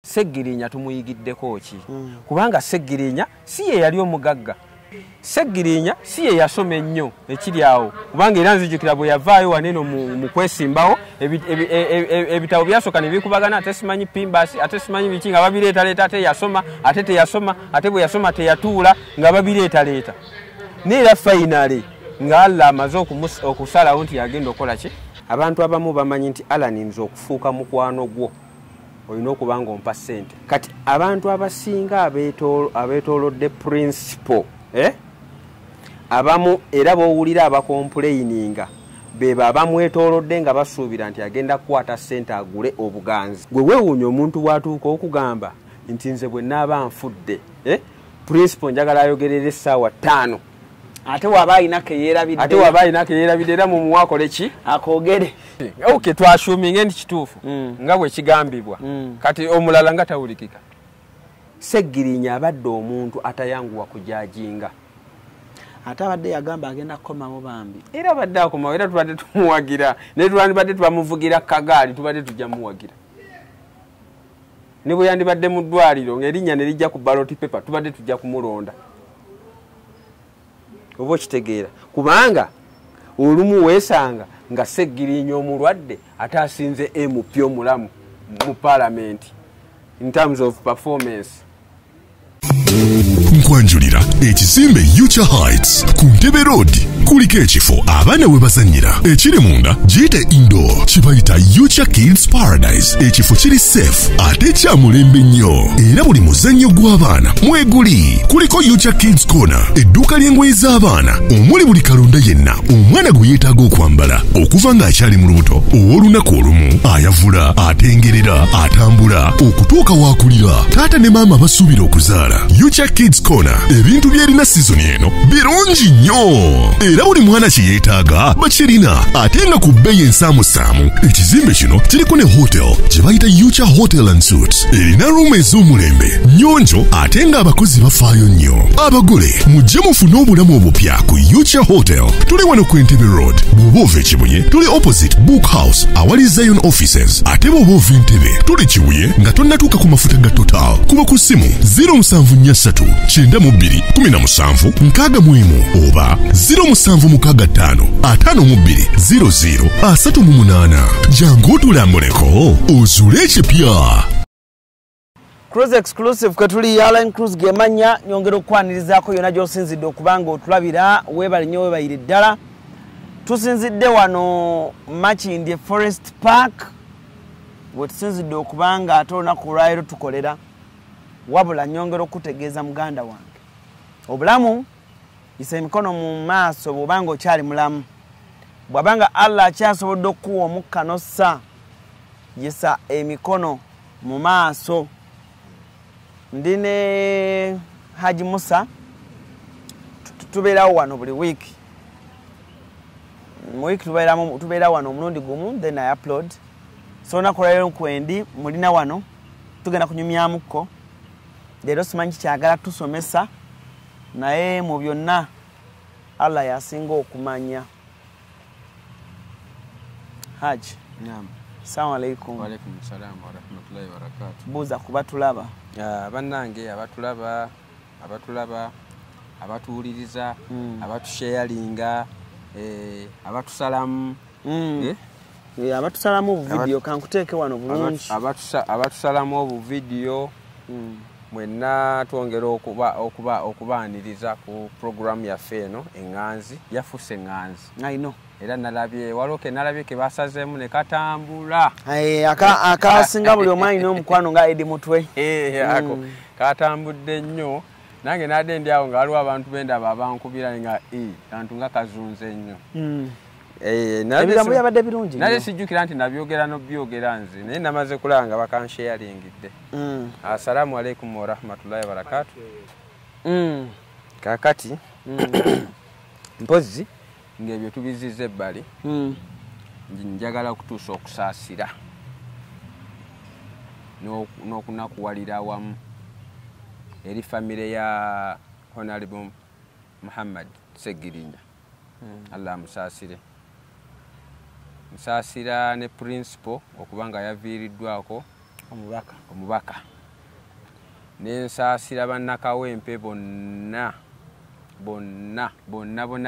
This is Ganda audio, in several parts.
Seggirinya tumuyigiddeko ki? Kubanga Seggirinya si ye yali omugagga. Seggirinya si ye yasoma ennyo ekiri awo. Kubanga era nzijukira bwe yavaayo waneno mu kwesimbawo ebitabo byasooka ne bikubagana ate simanyi pimbasi ate simanyi biki nga babireetaleeta ate yasoma ate teyasoma ate bwe yasoma teyatuula nga babireetaleeta. Neera finally nga Allah amaze okusalawo nti yagenda okola ki? Abantu abamu bamanyi nti Allah nze okufuuka mukwano gwo olina okuba nga ompa ssente. Kati abantu abasinga abeetoolodde principle abamu era bowulira abakomplaininga beba abamwetoolodde nga basuubira nti agenda kukwata ssente agule obuganzi. Gwe weewuunya omuntu bw'atuuka okugamba nti nze bwe naaba nfudde principle njagala ayogerere essaawa 5 ate waba alina ke yeerabidde era mu muwakole ki akogere. Okay, twashuminge nti kituufu nga bwe kigambibwa. Kati omulala nga tawulikika. Seggirinya abadde omuntu atayanguwa kujajinga. Ate abadde yagamba agenda kukomawo bambi. Era abadde akomawo era tubadde tumuwagira. Ne tubadde twamuvugira kagaali tubadde tujja muwagira. Ne bwe yandibadde mu ddwaliro ng'erinnya ne lijja ku ballot paper tubadde tujja kumulonda. Oba kitegeera kubanga olumu weesanga nga Seggirinya omulwadde ate asinze MP omulamu mu parliament in terms of performance. Nkwanjulira ekizimbe Yucha Heights ku Ntebe Road kuliko ekifo abaana we bazannyira ekiri munda giyite indoor kibayita Yucha Kids Paradise. Ekifo kiri safe ate kya mulembe nnyo era buli muzannyo gw'abaana mweguli. Kuliko Yucha Kids Corner edduuka ly'engoye z'abaana omuli buli kalonda yenna omwana gwe yeetaaga okwambala okuva ng'akyali mu lubuto ow'olunaku olumu ayavula atengerera atambula okutuuka waakulira taata ne maama basuubira okuzaala. Yucha Kids Corner ebintu by'erina season eno birungi nnyo era buli mwana kye yeetaaga bakirina ate nga ku bbeeyi ensaamusaamu. Ekizimbe kino kiriko ne hotel gye bayita Yucha Hotel and Suites. Erina ruumu ez'omulembe nnyonjo ate ng'abakozi bafaayo nnyo. Abagole mujje mufune obulamu obupya ku Yucha Hotel. Tuli wano ku Entebbe Road. Bw'oba ova Kibuye tuli opposite Book House awali Zion Offices. Ate bw'oba ova Entebbe tuli Kibuye nga tonnatuuka ku mafuta ga Total. Kuba ku ssimu 0743 92 17 61 oba 0765 52 00 38. Jangu otulambuleko ozuule ekipya. Cruise exclusive katuli airline cruise gemanya nyongera okwanirizaako yona gy'osinzidde okubanga otulabira weebale nnyo weebayire ddala. Tusinzidde wano Makindye Forest Park we tusinzidde okubanga ate olunaku olwaleero tukolera wabula nyongera okutegeeza muganda wange obulamu isa emikono mu maaso bw'obanga okyali mulamu. Bw'abanga Allah akyasobodde okuwa omukka n'ossa yisa emikono mu maaso. Ndine Haji Musa tubeerawo wano buli wiiki. Mu wiiki tubeera wano omulundi gumu then I upload. So olunaku olwaleero nkwendi mulina wano tugenda kunyumyamukko. Leero simanyi kyagala tusomesa naye mu byonna Allah yasinga okumanya. Haji. Naam. Assalamu alaikum. Wa alaikum salaam wa rahmatullahi wa barakatuh. Buuza kubatulaba. Bannange abatulaba abatuwuliriza abatusharinga abatusalamu abatusalamu obuvidiyo kankuteeke wano bulungi. Abatusalamu obuvidiyo mwenna twongera okubaaniriza ku program yaffe eno eŋŋanzi yafuuse eŋŋanzi. I know. Era nalabye waloke nalabye ke basazeemu ne katambula. Akasinga buli omu alina omukwano nga Edi Mutwe. Ako katambudde nnyo nange nadde ndi awo nga waliwo abantu bendaba abankubira nga kantu nga kazunze nnyo. Ebigambo byabadde birungi. Nale sijjukira nti nabyogera n'obyogera nze naye namaze kulaba nga bakansharingidde. Assalamu alaikum wa rahmatullahi wa barakatuh. Kakati mpozi ng'ebyo tubizizza ebbali njagala okutuusa okusaasira n'okunakuwalira awamu eri famire ya Honorable Muhammad Seggirinya. Allah amusaasire. Musaasira ne principal okubanga yaviiriddwako omubaka nensaasira bannakawempe bonna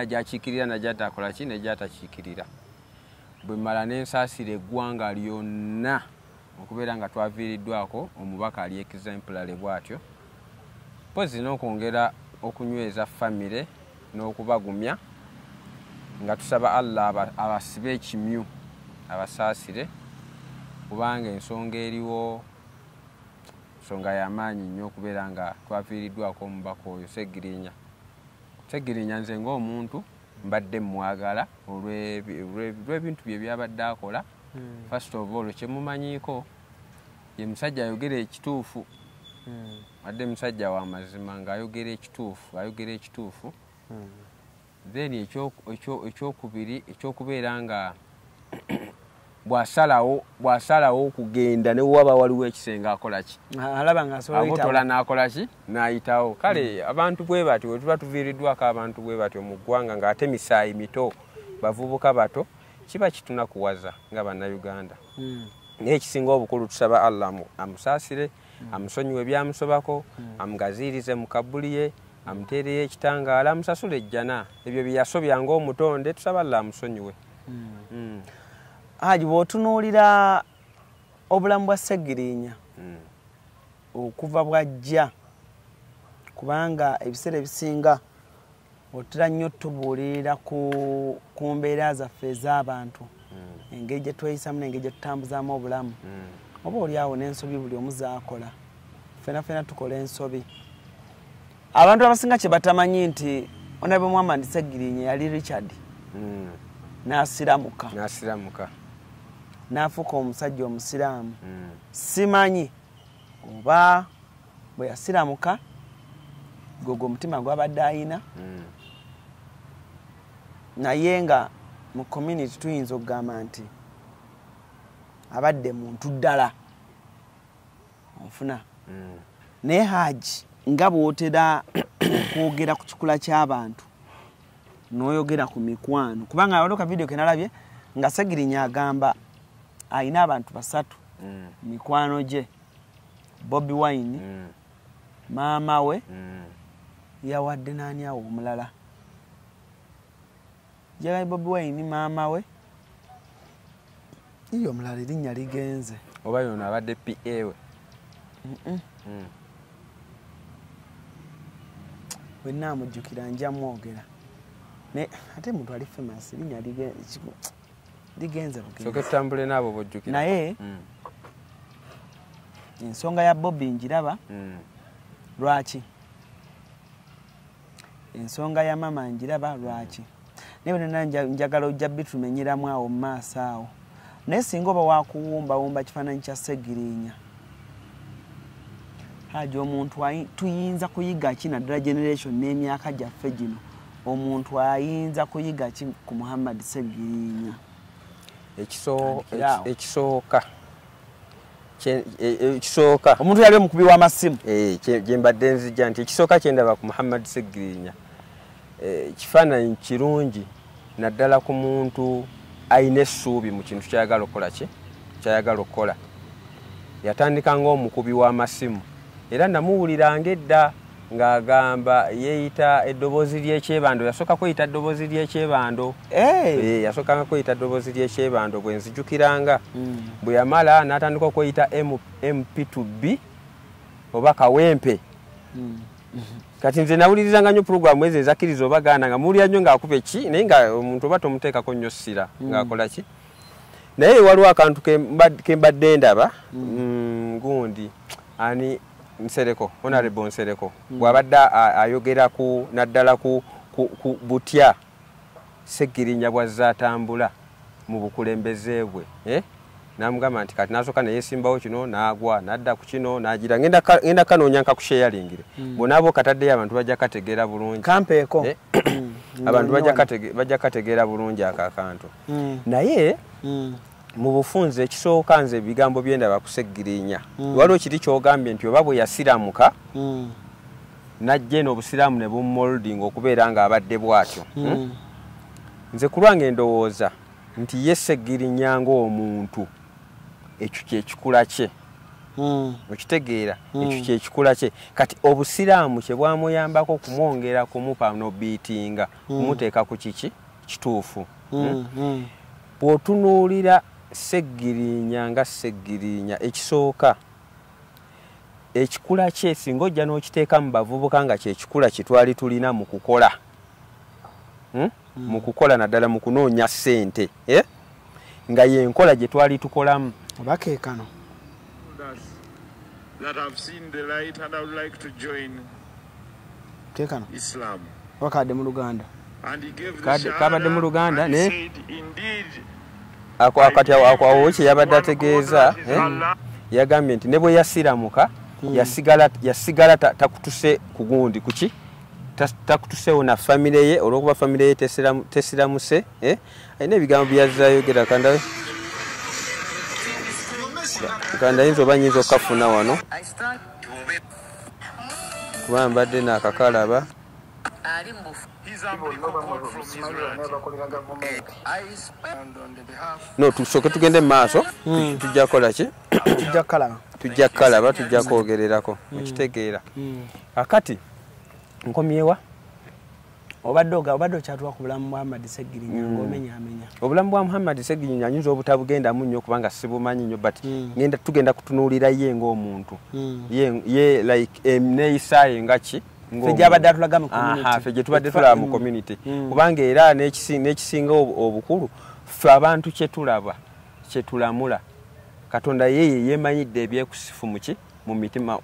gyakiikirira nagyatakola ki negyatakiikirira bwe mmala nensaasira eggwanga lyonna okubeera nga twaviiriddwako omubaka ali exemplary bw'atyo pozi n'okwongera okunyweza famire n'okubagumya nga tusaba Allah abasibe ekimyu abasaasire kubanga ensonga eriwo nsonga y'amaanyi nnyo okubeera nga twaviiriddwako omubaka oyo Seggirinya nze ng'omuntu mbadde mwagala olw'ebintu bye byabadde akola. First of all kyemumanyiiko ye musajja ayogera ekituufu adde musajja wa mazima ng'ayogera ekituufu then ekyokubiri ekyokubeera nga bw'asalawo okugenda ne waba waliwo ekisenga akola ki abotola n'akola ki n'ayitawo kale abantu bwe batyo tuba tuviiriddwako abantu bwe batyo mu ggwanga ng'ate misaayi mito bavubuka bato kiba kitunakuwaza nga bannayuganda naye ekisinga obukulu tusaba Allah amusaasire amusonyiwe byamusobako amugaziirize mu kabuli ye amuteereyo ekitangaala amusasule ejjana ebyo bye yasobya ng'omutonde tusaba Allah amusonyiwe. Haji bw'otunuulira obulamu bwa Seggirinya okuva bw'ajja kubanga ebiseera ebisinga otera nnyo tubuulirira ku mbeera zaffe ez'abantu engeri gye tweyisamu n'engeri gye tutambuzaamu obulamu oba oliawo n'ensobi buli omu z'akola ffena tukola ensobi. Abantu abasinga kye batamanyi nti Honorable Muhammad Seggirinya yali Richard n'asiramuka n'afuuka omusajja omusiraamu. Simanyi oba bwe yasiramuka gwegwe omutima gwabadde ayina naye nga mu community tuyinza okugamba nti abadde muntu ddala onfuna. Naye Haji nga bw'otera okwogera ku kikula ky'abantu n'oyogera ku mikwano kubanga waliwo ka video ke nalabye nga Seggirinya agamba ayina abantu basatu mikwano gye Bobi Wine maama we yawadde n'ani awo omulala yabaye Bobi Wine maama we iyo omulala erinnya ligenze oba yono abadde PA we bwe naamujjukira nja mwogera ate muntu ali famous erinnya ligenze soke tutambule n'abo bojjukira naye ensonga ya Bobi njiraba lwaki ensonga ya mama njiraba lwaki naye bonna njagala ojja bitumenyeramu awo mu maaso awo naye singa oba wakuwumbawumba kifaananyi kya Seggirinya Haji omuntu tuyinza kuyiga ki naddala generation n'emyaka gyaffe gino omuntu ayinza kuyiga ki ku Muhammad Seggirinya? Ekisooka omuntu yali omukubi w'amasimu gye mbadde nzijja nti ekisooka kye ndaba ku Muhammad Seggirinya kifaananyi kirungi naddala ku muntu ayina essuubi mu kintu kyayagala okukola yatandika ng'omukubi w'amasimu era namuwuliranga edda ng'agamba yeeyita eddoboozi ly'ekyebando yasooka kweyita ddoboozi ly'ekyebando yasookanga kweyita ddoboozi ly'ekyebando bwe nzijukiranga bwe yamala n'atandika okweyita MP2B oba kawempe kati nze nawulirizanga nnyo puroguramu ezo ezakkiriza oba gaana nga muwulira nnyo ng'akuba ki naye nga omuntu oba tomuteekako nnyo ssira ng'akola ki naye waliwo akantu ke mbadde ndaba gundi ani Nsereko Honorable Nsereko bw'abadde ayogera naddala ku butya Seggirinya bw'azze atambula mu bukulembeze bwe n'amugamba nti kati n'asooka ne yeesimbawo kino n'agwa n'adda ku kino n'agira ngenda kanoonya nka ku sharingire bonaabo kataddeyo abantu bajja kategeera bulungi kampeeko abantu bajja kategeera bulungi akakantu naye mu bufunze ekisooka nze ebigambo byendaba ku Seggirinya waliwo kiri kyogambye nti oba bwe yasiramuka najje n'obusiraamu ne bumumolding okubeera ng'abadde bw'atyo nze ku lwange endowooza nti ye Seggirinya ng'omuntu ekyo kyekikula kye okitegeera ekyo kyekikula kye kati obusiraamu kye bwamuyambako kumwongera kumupa nobiitinga kumuteeka ku kiki kituufu bw'otunuulira Sseggirinya nga Sseggirinya ekisooka ekikula kye singa ojja n'okiteeka mu bavubuka nga kyekikula kye twali tulina mu kukola mu kukola naddala mu kunoonya ssente nga yenkola gye twali tukolamu obakeekano that have seen the light and I would like to join Tekano Islam. Wakadde mu Luganda. And he gave the kabadde mu Luganda and ne he said, indeed, akati awo kye yabadde ategeeza yagambye nti ne bwe yasiramuka yasigala takutuse ku gundi kuki takutusewo na famire ye olwokuba famire ye tesiramuse ayina ebigambo byazzayogera kanda yinza oba nyinza okukafuna wano kuba mbadde naakakalaba no tusooke tugende mu maaso tujja kukola ki tujja kukalaba tujja kwogererako ekitegeera akati nkomyewa obadde okyatuwa ku bulamu bwa Muhammad Sseggirinya ng'omenyaamenya obulamu bwa Muhammad Sseggirinya anyuza obutabugendamu nnyo kubanga sibumanyi nnyo but tugenda kutunuulira ye ng'omuntu ye like neeyisaaye nga ki ffe gy'abadde atulaga mu community ffe gye tubadde tulaba mu community kubanga era n'ekisinga obukulu ffe abantu kye tulaba kye tulamula Katonda yeye yemanyidde ebyekusifu mu mitima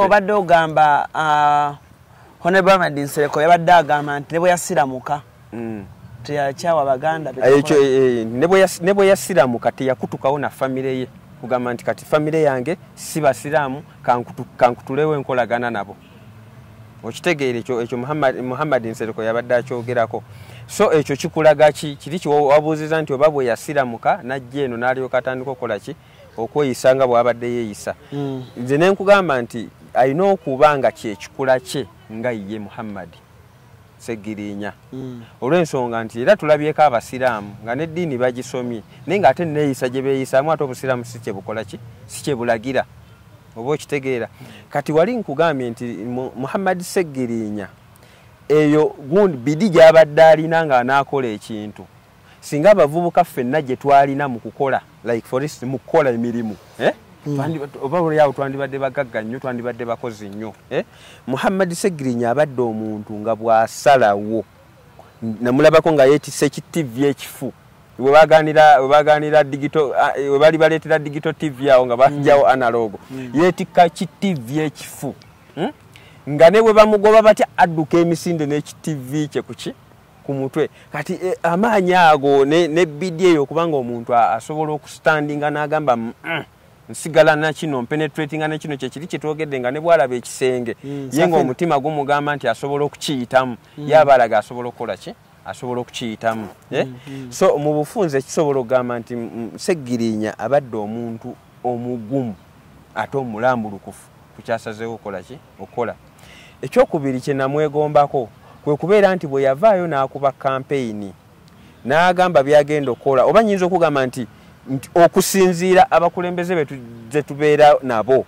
obadde ogamba Honorable Ahmed Nsereko yabadde agamba nti ne bwe yasiramuka teyakyawa Baganda ne bwe yasiramuka teyakutukawo na famire ye kugamba nti kati famire yange si basiraamu kankutulewo enkolagana nabo okitegeera ekyo Muhammad Nsereko yabadde akyogerako so ekyo kikulaga kiri kiwabuuziza nti oba bwe yasiramuka najja eno n'alyoka atandika okukola ki okweyisa nga bw'abadde yeeyisa nze ne nkugamba nti alina okuba nga kyekikula kye nga ye Muhammad Sseggirinya olw'ensonga nti era tulabyeko abasiraamu nga n'eddiini bagisomye naye ng'ate neeyisa gye beeyisaamu ate obusiraamu si kye bukola ki si kye bulagira oba okitegeera kati wali nkugambye nti Muhammad Sseggirinya eyo gundi bidi gy'abadde alina ng'anaakola ekintu singa abavubuka ffenna gye twalina mu kukola like for instance mu kukola emirimu oba olyawo twandibadde bagagga nnyo twandibadde bakozi nnyo Muhammad Sseggirinya abadde omuntu nga bw'asalawo namulabako nga yeetisse ekitivi ekifu webaganira digital webali baleetera digital TV awo nga bajjawo analog yeetikka kitivi ekifu nga ne bwe bamugoba batya adduka emisinde n'ekitivi kye kuki ku mutwe kati amaanyi ago ne bidi eyo kubanga omuntu asobola okustandinga n'agamba nsigala na kino penetrating ne kino kye kiri kitwogedde nga ne bwalaba ekisenge ye ng'omutima gumugamba nti asobola okukiyitamu yabalaga asobola okukola ki asobola okukiyitamu so mu bufunze kisobola okugamba nti Sseggirinya abadde omuntu omugumu ate omulambulukufu ku kyasazeewo okukola ki okukola ekyokubiri kye namwegombako kwe kubeera nti bwe yavaayo n'akuba kampeyini n'agamba byagenda okukola oba nyinza okugamba nti okusinziira abakulembeze betu ze tubeera nabo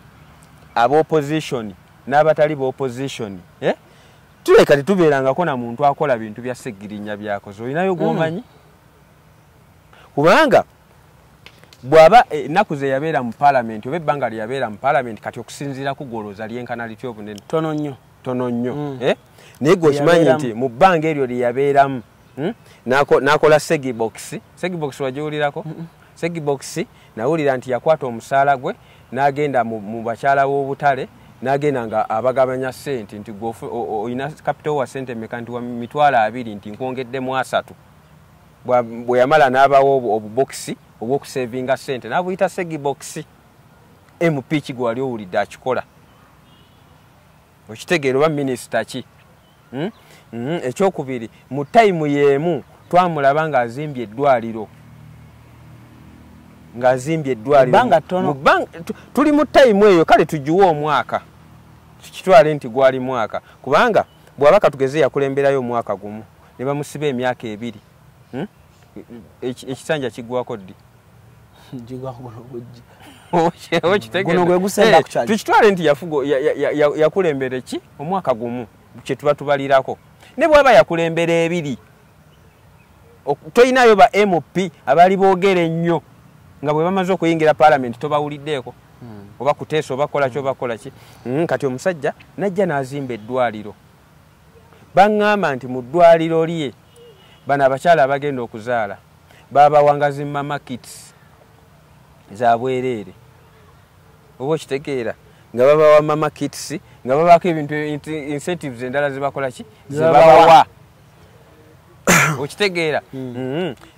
ab'opposition n'abatali b'opposition tuleka tetubeerangako na muntu akola bintu bya Sseggirinya byakoze olinayo gw'omanyi kubanga bw'aba ennaku ze yabeera mu paalamenti oba ebbanga lye yabeera mu paalamenti kati okusinziira ku gwolooza lyenkanality obunene tono nnyo naye gwe okimanyi nti mu bbanga eryo lye yabeeramu n'akola Segibox wagiwulirako Segibox nawulira nti yakwata omusaala gwe n'agenda mu bakyala b'obutale n'agenda nga abagabanya ssente nti oyina capital wa ssente meka nti wa $20 nti nkwongeddemu 3 bwe yamala n'abawo obubokisi obw'okusevinga ssente n'abuyita Segibox MP ki gwe wali owulidde akikola okitegeera oba minisita ki ekyokubiri mu tayimu y'emu twamulaba ng'azimbye eddwaliro tuli mu tayimu eyo kale tugiwe omwaka tukitwale nti gwali mwaka kubanga bw'abaka tugeze yakulemberayo omwaka gumu ne bamusiba emyaka 2 ekisanja kiggwako ddi Guno gwe gusemba kukyali. Tukitwale nti yakulembera ki omwaka gumu kye tuba tubalirako. Ne bwaba yakulembera ebiri. Toyinayo ba MP abali boogera ennyo nga bwe bamaze okuyingira parliament tobawuliddeeko. Oba kuteesa oba kola ki oba kola ki. Kati omusajja najja n'azimba eddwaliro. Baŋŋamba nti mu ddwaliro lye bano abakyala abagenda okuzaala babawangazi mama kits za bwereere. Oba okitegeera nga babawa mama kits nga babaako ebintu incentives endala zibakola ki zibabawa. Okitegeera.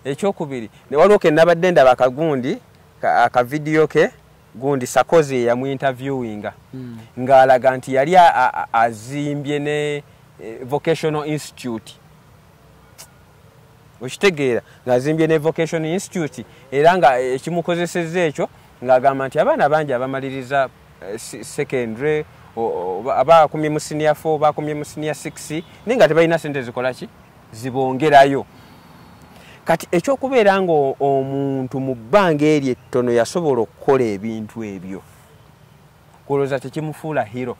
Ekyokubiri ne waliwo ke nabadde ndaba akagundi akavidiyo ke gundi Sarkozy yamu interviewinga ng'alaga nti yali azimbye ne vocational institute. Okitegeera ng'azimbye ne vocational institute era nga ekimukozesezza ekyo ng'agamba nti abaana bangi abamaliriza secondary abakumye mu senior 4 bakumye mu senior 6 naye nga tebalina sente zikola ki zibongerayo. Kati ekyokubeera nga omuntu mu bbanga eryo ettono yasobola okukola ebintu ebyo kulowooza tekimufuula hero.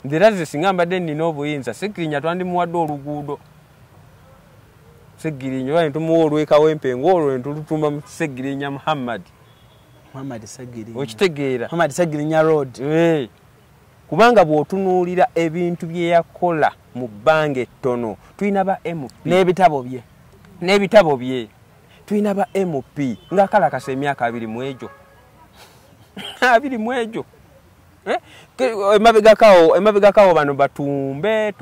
Ndiraze singa mbadde nnina obuyinza Seggirinya twandimuwadde oluguudo. Seggirinya oba ne tumuwa olw'ekawempe ng'olwo ne tulutuma mu Seggirinya Muhammad Seggirinya. Okitegeera. Muhammad Seggirinya Road. Kubanga bw'otunuulira ebintu bye yakola mu bbanga ettono tulina ba MP n'ebitabo bye tulina ba MP ng'akalakasa emyaka 20 mu egyo 20 mu egyo. Emabegakawo bano batumbe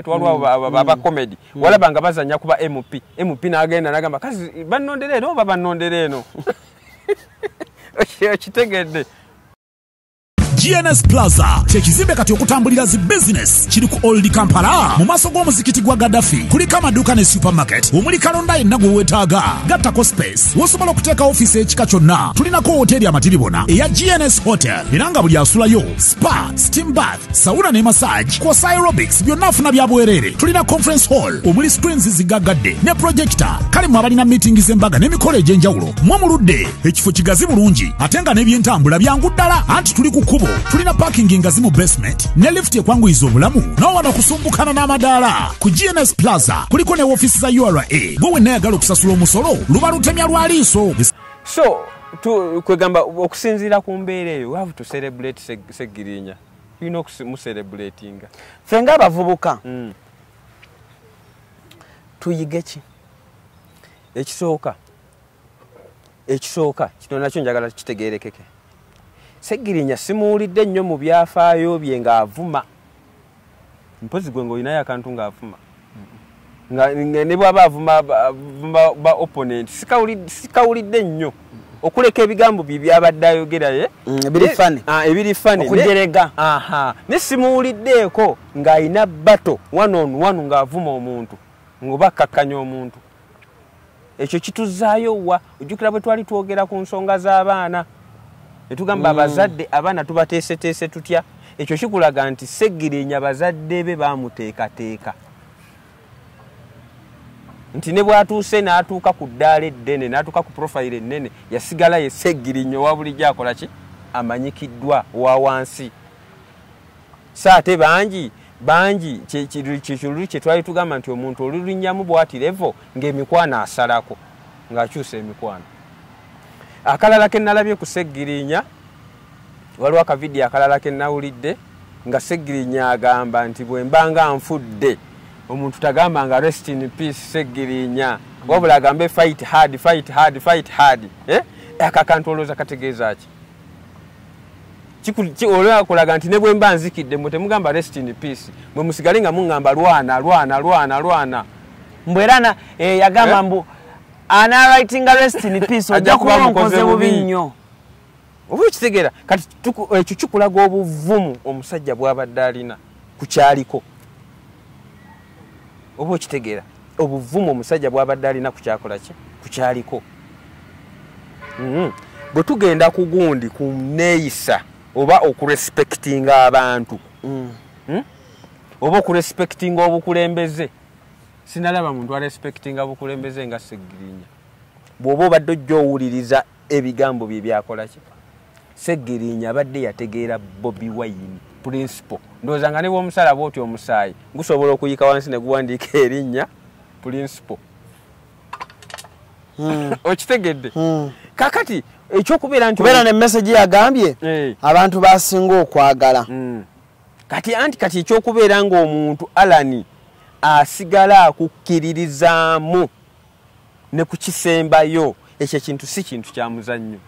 waliwo aba comedy walaba nga bazanya kuba MP n'agenda n'agamba kazi bannondera eno oba bannondera eno. Okitegedde. GNS Plaza kyekizimbe kati okutambulira zi business kiri ku Old Kampala mu maaso g'omuzikiti gwa Gaddafi kuliko amaduuka ne supermarket omuli kalonda yenna gwe weetaaga gattako space wosobola okuteeka ofiisi ekika kyonna. Tulinako hoteri amatiribona eya GNS Hotel era nga buli asulayo spa, steam bath, sauna ne massage kwosa aerobics byonna afuna bya bwereere. Tulina conference hall omuli screens zigaggadde ne projector kale mu abalina meeting z'embaga n'emikolo egy'enjawulo mwamuludde ekifo kigazi bulungi ate nga n'ebyentambula byangu ddala anti tuli ku kkubo. Tulina parking ngazi mu basement ne lift ekwanguyiza obulamu n'owano okusumbukana n'amadaala. Ku GNS Plaza kuliko ne ofiisi za URA gwe wenna ayagala okusasula omusolo luba lutemya lwa liiso. So kwegamba okusinziira ku mbeera eyo we have to celebrate Seggirinya. Tulina okumuselebratinga ffe ng'abavubuka tuyige ki? Ekisooka kino nakyo njagala kitegeerekeke. Seggirinya simuwulidde nnyo mu byafaayo bye ng'avuma. Mpozi gwe ng'olinayo akantu ng'avuma. Ne bw'aba avuma ba opponent sikawulidde nnyo okuleka ebigambo bye byabadde ayogera ebiri fane okujerega. Ne simuwuliddeeko ng'alina bato one on one ng'avuma omuntu ng'oba akkakkanya omuntu. Ekyo kituzaayo wa? Ojjukira bwe twali twogera ku nsonga z'abaana etugamba abazadde abaana tubateeseteese tutya. Ekyo kikulaga nti Seggirinya bazadde be baamuteekateeka nti ne bw'atuuse n'atuuka ku ddaala eddene n'atuuka ku profile ennene yasigala ye Seggirinya owa bulijjo akola ki amanyikiddwa owa wansi. So ate bangi kyekiruli kye twali tugamba nti omuntu olulinnyamu bw'ati levo ng'emikwano asalako ng'akyusa emikwano. Akalala ke nalabye ku Seggirinya waliwo akavidiyo akalala ke nawulidde nga Seggirinya agamba nti bwe mbanga nfudde omuntu tagamba nga rest in peace Seggirinya wabula agambe fight hard. Akakantu olowooza kategeeza ki? Olwa kulaga nti ne bwe mba nzikidde mwe temugamba rest in peace mwe musigale nga muŋŋamba lwana. Mbwerana yagamba mbu ana writing rest in peace ojja kuba mukoze bubi nnyo. Oba okitegeera kati ekyo kikulaga obuvumu omusajja bw'abadde alina ku kyaliko. Oba okitegeera obuvumu omusajja bw'abadde alina ku kyakola ki ku kyaliko. Bwe tugenda ku gundi ku neeyisa oba okurespectinga abantu oba okurespectinga obukulembeze sinalaba muntu arespectinga obukulembeze nga Seggirinya. bw'oba obadde ojja owuliriza ebigambo bye byakola ki Seggirinya abadde yategeera Bobi Wine principle ndowooza nga ne bw'omusala bw'oti omusaayi gusobola okuyika wansi ne guwandiika erinnya principle okitegedde kakati ekyokubeera nti kubeera ne message yagambye abantu basinga okwagala kati ekyokubeera ng'omuntu Alani asigala akukkiririzaamu ne kukisembayo ekyo kintu si kintu kya muzannyo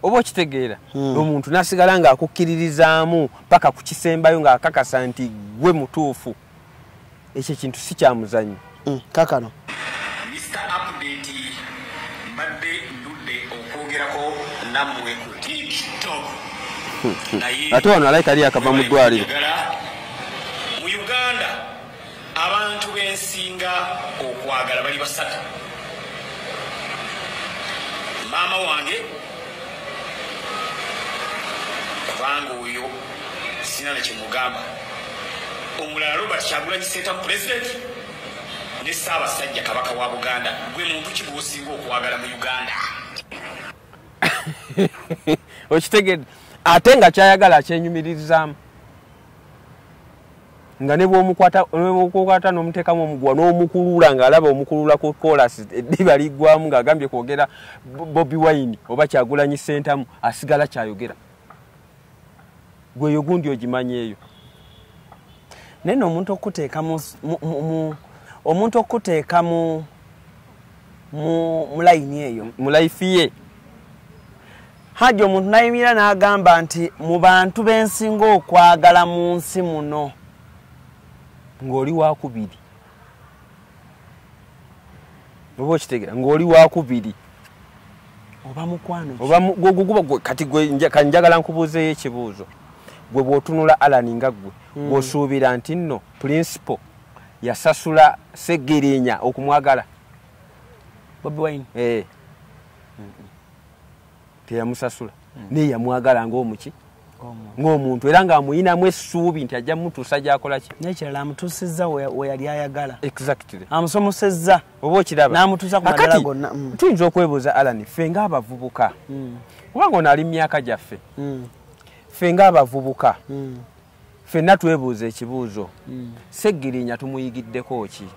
oba okitegeera omuntu nasigala nga akukkiririzaamu paka kukisembayo ng'akakasa nti gwe mutuufu ekyo kintu si kya muzannyo kakano Mr. Update mbadde ndudde okwogerako nammwe ku TikTok ate wano alayika ali akava mu ddwaliro mu Uganda abantu bensinga okwagala bali basatu maama wange kubanga oyo sina ne kimugamba omulala Robert Kyagulanyi Ssentamu president ne Ssaabasajja Kabaka wa Buganda gwe muntu ki gw'osinga okwagala mu Uganda okitegedde ate nga kyayagala akyenyumirizaamu nga ne bw'omukwata n'omuteekamu omugwa n'omukulula ng'alaba omukulula ku kolasi eddiba liggwamu ng'agambye kwogera Bobi Wine oba Kyagulanyi Ssentamu asigala kyayogera gweyo gundi ogimanya eyo nene omuntu okuteeka mu layini eyo mu life ye hajja omuntu nayimira n'agamba nti mu bantu bensinga okwagala mu nsi muno ng'oli wakubiri oba okitegera ng'oli wakubiri oba mukwano kati kanjagala nkubuuzeyo ekibuuzo gwe bw'otunula Alani nga ggwe bw'osuubira nti nno principle yasasula Seggirinya okumwagala Bobi Wine teyamusasula naye yamwagala ng'omuki ng'omuntu era ng'amuyinamu essuubi nti ajja mutuusa gy'akola ki n'ekirala amutuusizza we yali ayagala exactly amusomosezza oba okiraba n'amutuusa ku madala gonna tuyinza okwebuuza Alani ffe ng'abavubuka kubanga ono ali mu myaka gyaffe ffe ng'abavubuka ffenna twebuuza ekibuuzo Seggirinya tumuyigiddeko ki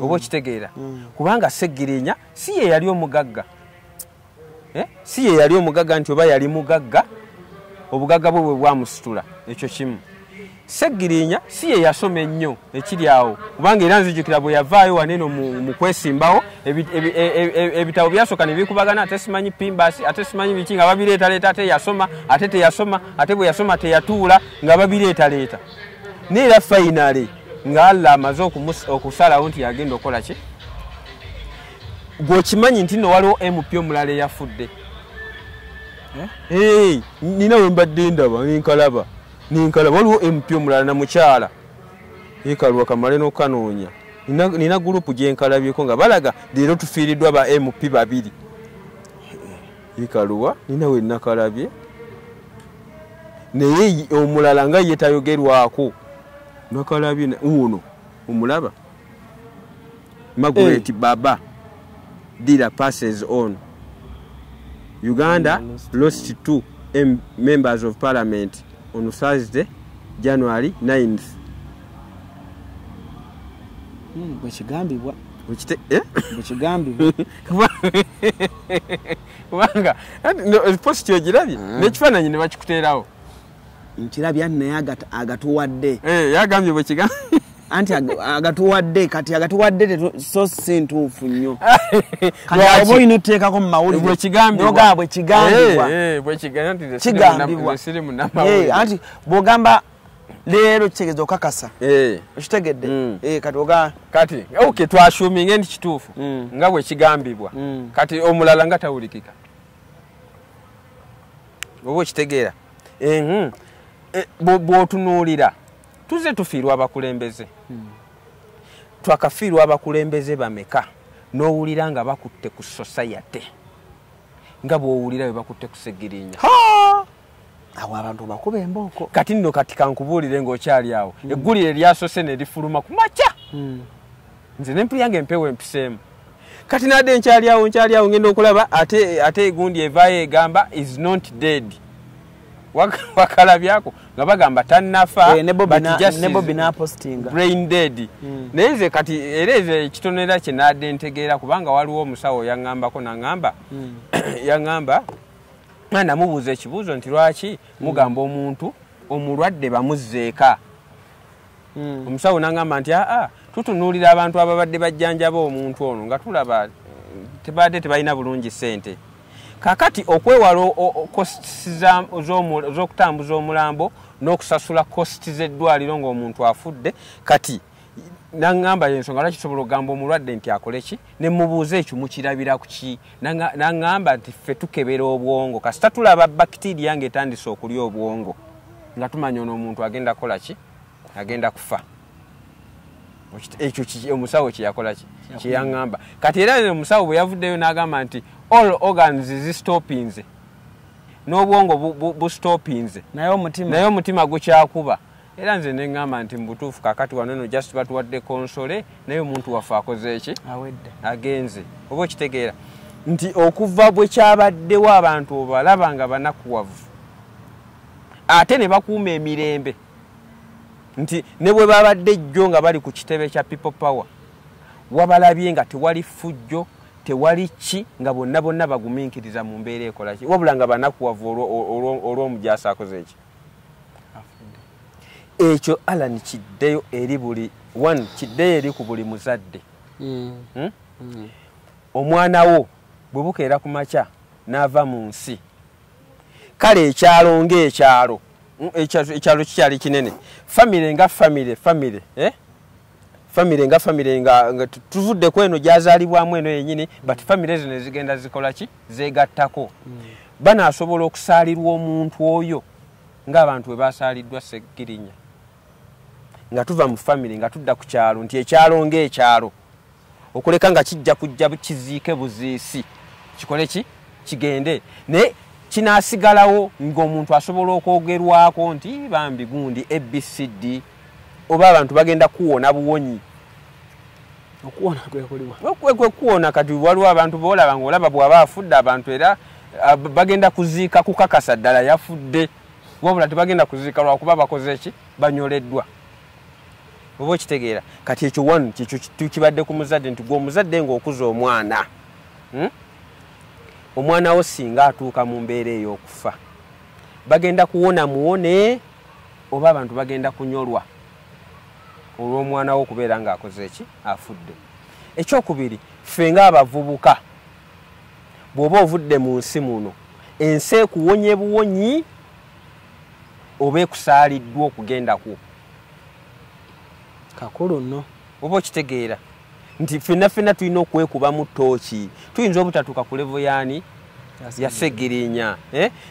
oba okitegeera kubanga Seggirinya si ye yali omugagga si ye yali omugagga nti oba yali mugagga obugagga bwe bwamusitula ekyo kimu Seggirinya si ye yasoma ennyo ekiri awo kubanga era nzijukira bwe yavaayo waneeno mu kwesimbawo ebitabo byasooka ne bikubagana ate simanyi pimbasi ate simanyi biki nga babireetaleeta ate yasoma ate teyasoma ate bwe yasoma teyatuula nga babireetaleeta naye era fayinale nga Allah amaze okusalawo nti yagenda okukola ki gw'okimanyi nti nno waliwo MP omulala eyafudde nina we mbadde ndaba nenkalaba waliwo MP omulala na mukyala ekalwa kamale n'okanoonya nina gurupu gyenkalabyeko nga balaga leero tufiiriddwa ba MP babiri ekaluwa nina we nakalabye naye omulala nga ye tayogerwako nakalabye uno omulaba Margaret Baba Dira passes on Uganda lost 2 members of parliament on Thursday, January 9th. Bwekigambibwa kubanga post yogirabye n'ekifaananyi ne bakikuteerawo nkirabya naye agatuwadde yagambye bwekigambye anti agatuwadde kati agatuwadde so si ntuufu nnyo kati oba olina oteekako mu mawulire bwekigambibwa bwekigambibwa anti bw'ogamba leero kitegeeza okakasa okitegedde kati okay twashuminge nti kituufu nga bwekigambibwa kati omulala nga tawulikika oba okitegeera bw'otunuulira tuze tufiirwa abakulembeze twakafiirwa abakulembeze bameka n'owulira nga bakutte ku society nga bw'owulira bwe bakutte ku Seggirinya awo abantu bakuba embooko kati nno kati kankubuulire ng'okyali awo eggulire lyasose ne lifuluma ku makya nze n'empuli yange empewo empiseemu kati nadde nkyali awo ngenda okulaba ate gundi evaayo egamba is not dead wakalabyako nga bagamba tannafa ne Bobby n'apostinga brain dead naye nze kati era ezo ekitonera kye nadde ntegeera kubanga waliwo omusawo yaŋŋambako naŋŋamba yaŋŋamba namubuuza ekibuuzo nti lwaki mugamba omuntu omulwadde bamuzzeeka omusawo naŋŋamba nti tutunuulira abantu ababadde bajjanjaba omuntu ono nga tulaba tebadde tebalina bulungi ssente kakati okwewala costs z'okutambuza omulambo n'okusasula costs z'eddwaliro ng'omuntu afudde kati naŋŋamba ensonga lwaki tusobola okugamba omulwadde nti akole ki ne mubuuza ekyo mukirabira ku ki naŋŋamba nti ffe tukebera obwongo kasita tulaba bakitiriya ng'etandise okulya obwongo nga tumanya ono omuntu agenda kukola ki agenda kufa ekyo omusawo kyeyakola ki kyeyaŋŋamba kati era omusawo bwe yavuddeyo n'agamba nti all organs zistopinze n'obwongo bustopinze naye omutima gukyakuba era nze neŋŋamba nti mubutuufu kakati wano eno just batuwadde konsole naye omuntu waffe akoze eki agenze oba okitegeera nti okuva bwe kyabaddewo abantu obalaba nga banakuwavu ate ne bakuuma emirembe nti ne bwe babadde jjo nga bali ku kitebe kya people power wabalabye nga tewali fujjo tewali ki nga bonna bagumiikiriza mu mbeera ekola ki wabula nga banakuwavu olw'omujaasi akoze eki ekyo Alan kiddeyo eri buli kiddeyo eri ku buli muzadde omwana wo bwe bukeera ku makya n'ava mu nsi kale ekyalo ng'ekyalo ekyalo kikyali kinene famire nga famire nga tuvudde ku eno gyazaalibwamu eno yenyini but famire zino ezigenda zikola ki zeegattako banaasobola okusaalirwa omuntu oyo ng'abantu bwe basaaliddwa Sseggirinya nga tuva mu famire nga tudda ku kyalo nti ekyalo ng'ekyalo okuleka nga kijja kujja kiziike buziisi kikole ki kigende naye kinaasigalawo ng'omuntu asobola okwogerwako nti bambi gundi ABCD oba abantu bagenda kuwona buwonyi okuwona kwekuliwa kuwona kati waliwo abantu boolaba ng'olaba bw'aba afudde abantu era bagenda kuziika kukakasa ddala yafudde wabula tebagenda kuziika lwakuba bakoze ki banyoleddwa oba okitegeera kati ekyo kyekyo kibadde ku muzadde nti gwe omuzadde ng'okuza omwana omwana wo singa atuuka mu mbeera ey'okufa bagenda kuwona muwone oba abantu bagenda kunyolwa olw'omwana wo okubeera ng'akoze eki afudde ekyokubiri ffe ng'abavubuka bw'oba ovudde mu nsi muno ensi ekuwonye buwonyi oba ekusaaliddwa okugendako kakulu nno oba okitegeera nti ffenna tulina okwekuba mu ttooki tuyinza obutatuuka ku levo yaani ya Sseggirinya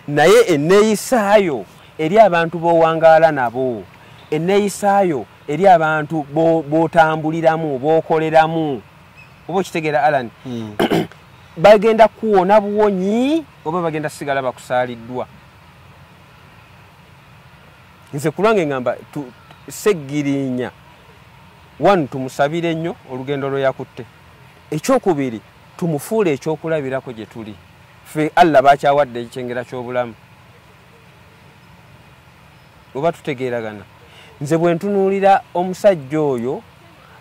naye enneeyisaayo eri abantu b'owangaala nabo enneeyisaayo eri abantu b'otambuliramu b'okoleramu oba okitegeera Alan bagenda kuwona buwonyi oba bagenda sigala bakusaaliddwa nze kulwange ngamba Sseggirinya tumusabire nnyo olugendo lwe yakutte ekyokubiri tumufuule ekyokulabirako gye tuli ffe Allah bakyawadde ekyengera ky'obulamu oba tutegeeragana nze bwe ntunuulira omusajja oyo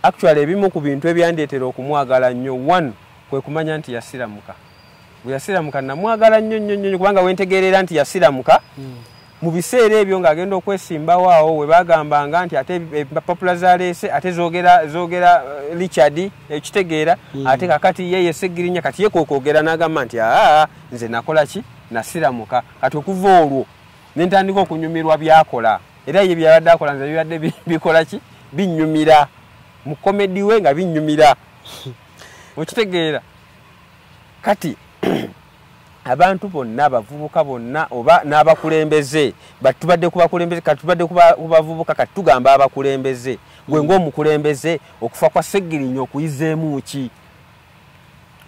actually ebimu ku bintu ebyandeetera okumwagala nnyo kwe kumanya nti yasiramuka bwe yasiramuka namwagala nnyo kubanga wentegeerera nti yasiramuka mu biseera ebyo ng'agenda okwesimbawo awo we bagambanga nti ate empapula zaleese ate zoogera Richard ekitegeera ate kakati ye Sseggirinya kati ye kwogera n'agamba nti nze nakola ki nasiramuka kati okuva olwo nentandika okunyumirwa byakola era ye byabadde akola nze bibadde bikola ki binnyumira mu komedi we nga binnyumira okitegeera kati abantu bonna abavubuka bonna oba n'abakulembeze batubadde kubakulembeze katubadde kubavubuka kati tugamba abakulembeze gwe ng'omukulembeze okufa kwa Sseggirinya okuyizeemu ki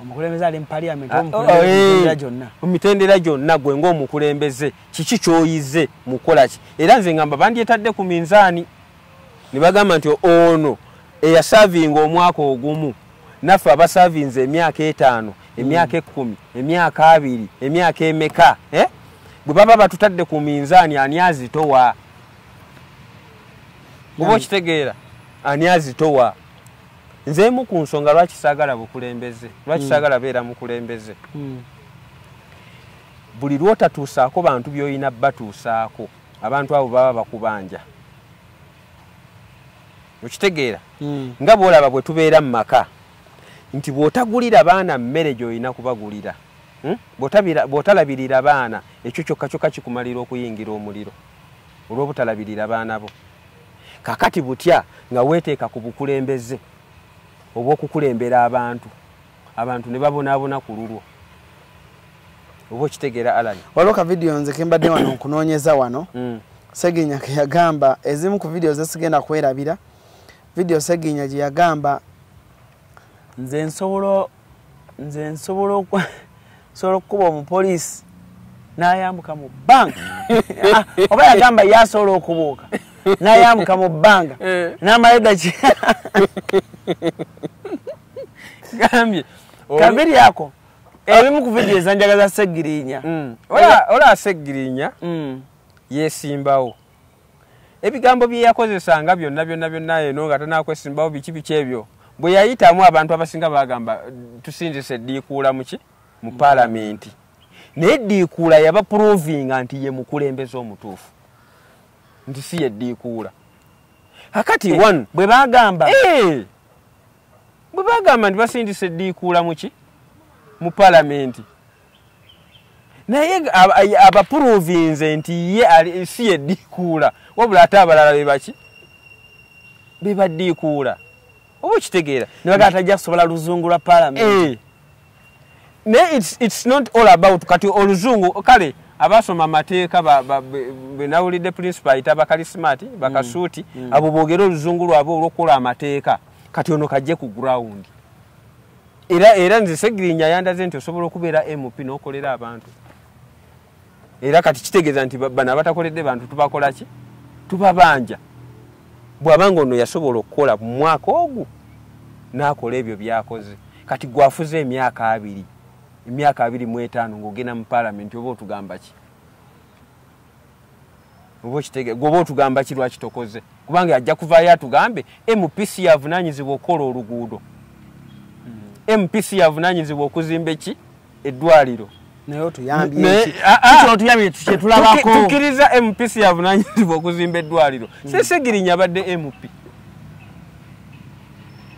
omukulembeze ali mu parliament mu mitendera gyonna gwe ng'omukulembeze kiki ky'oyize mukola ki era nze ngamba bandyetadde ku minzaani ne bagamba nti ono eyasavinga omwaka ogumu naffe abasavinze emyaka 5 emyaka 10 emyaka 2 emyaka emeka bwe baba batutadde ku minzaani ani azitowa oba okitegeera ani azitowa nzeemu ku nsonga lwaki saagala bukulembeze lwaki saagala beera mukulembeze buli lwotatuusaako bantu by'olina batuusaako abantu abo baba bakubanja okitegeera nga bw'olaba bwe tubeera mu maka nti bw'otagulira baana mmere gy'olina kubagulira bw'otalabirira baana ekyo kyokka kikumalira okuyingira omuliro olw'obutalabirira baana bo kakati butya nga weeteeka ku bukulembeze obw'okukulembera abantu ne babonaabona ku lulwo oba okitegeera Alani waliwo ka video nze kembadde wano nkunoonyeza wano Seginya ke yagamba ezimu ku video zesigenda kwerabira video Seginya gye yagamba nze nsobola okukuba omupoliisi n'ayambuka mu bbanga oba yagamba yasobola okubuuka n'ayambuka mu bbanga n'amaleda ki gambye kabiri yako ebimu ku video ezanjagaza Segirinya ola Segirinya yesimbawo ebigambo bye yakozesanga byonna eno nga tanakwesimbawo biki ebyo bwe yayitamu abantu abasinga bagamba tusinzise eddiikuula mu paalamenti naye eddiikuula yabaprovinga nti ye mukulembeze omutuufu nti si yeddiikuula akati one bwe bagamba nti basindise eddiikuula mu paalamenti naye abaprovinze nti ye si yeddiikuula wabula ate abalala bebaki bebaddiikuula oba okitegeera ne bagamba tajja kusobola luzungu lwa paalamenti naye it's not all about kati oluzungu kale abasoma amateeka benawulidde principal ayita bakalismati bakasuuti abo boogera oluzungu lwabwe olw'okukola amateeka kati ono kajje ku ground era nze Segirinya yandaze nti osobola okubeera MP n'okolera abantu era kati kitegeeza nti bano abatakoledde bantu tubakola ki tubabanja bw'abanga ono yasobola okukola mu mwaka ogwo n'akola ebyo byakoze kati gwafuze emyaka 25 ng'ogenda mu paalamenti oba otugamba ki oba okitegeeza gwoba otugamba ki lwaki tokoze kubanga ajja kuvaayo atugambe MPC yavunaanyizibwa okukola oluguudo MPC yavunaanyizibwa okuzimba ki eddwaliro naye otuyambye kyetulabako tukkiriza MPC yavunaanyizibwa okuzimba eddwaliro Segirinya abadde MP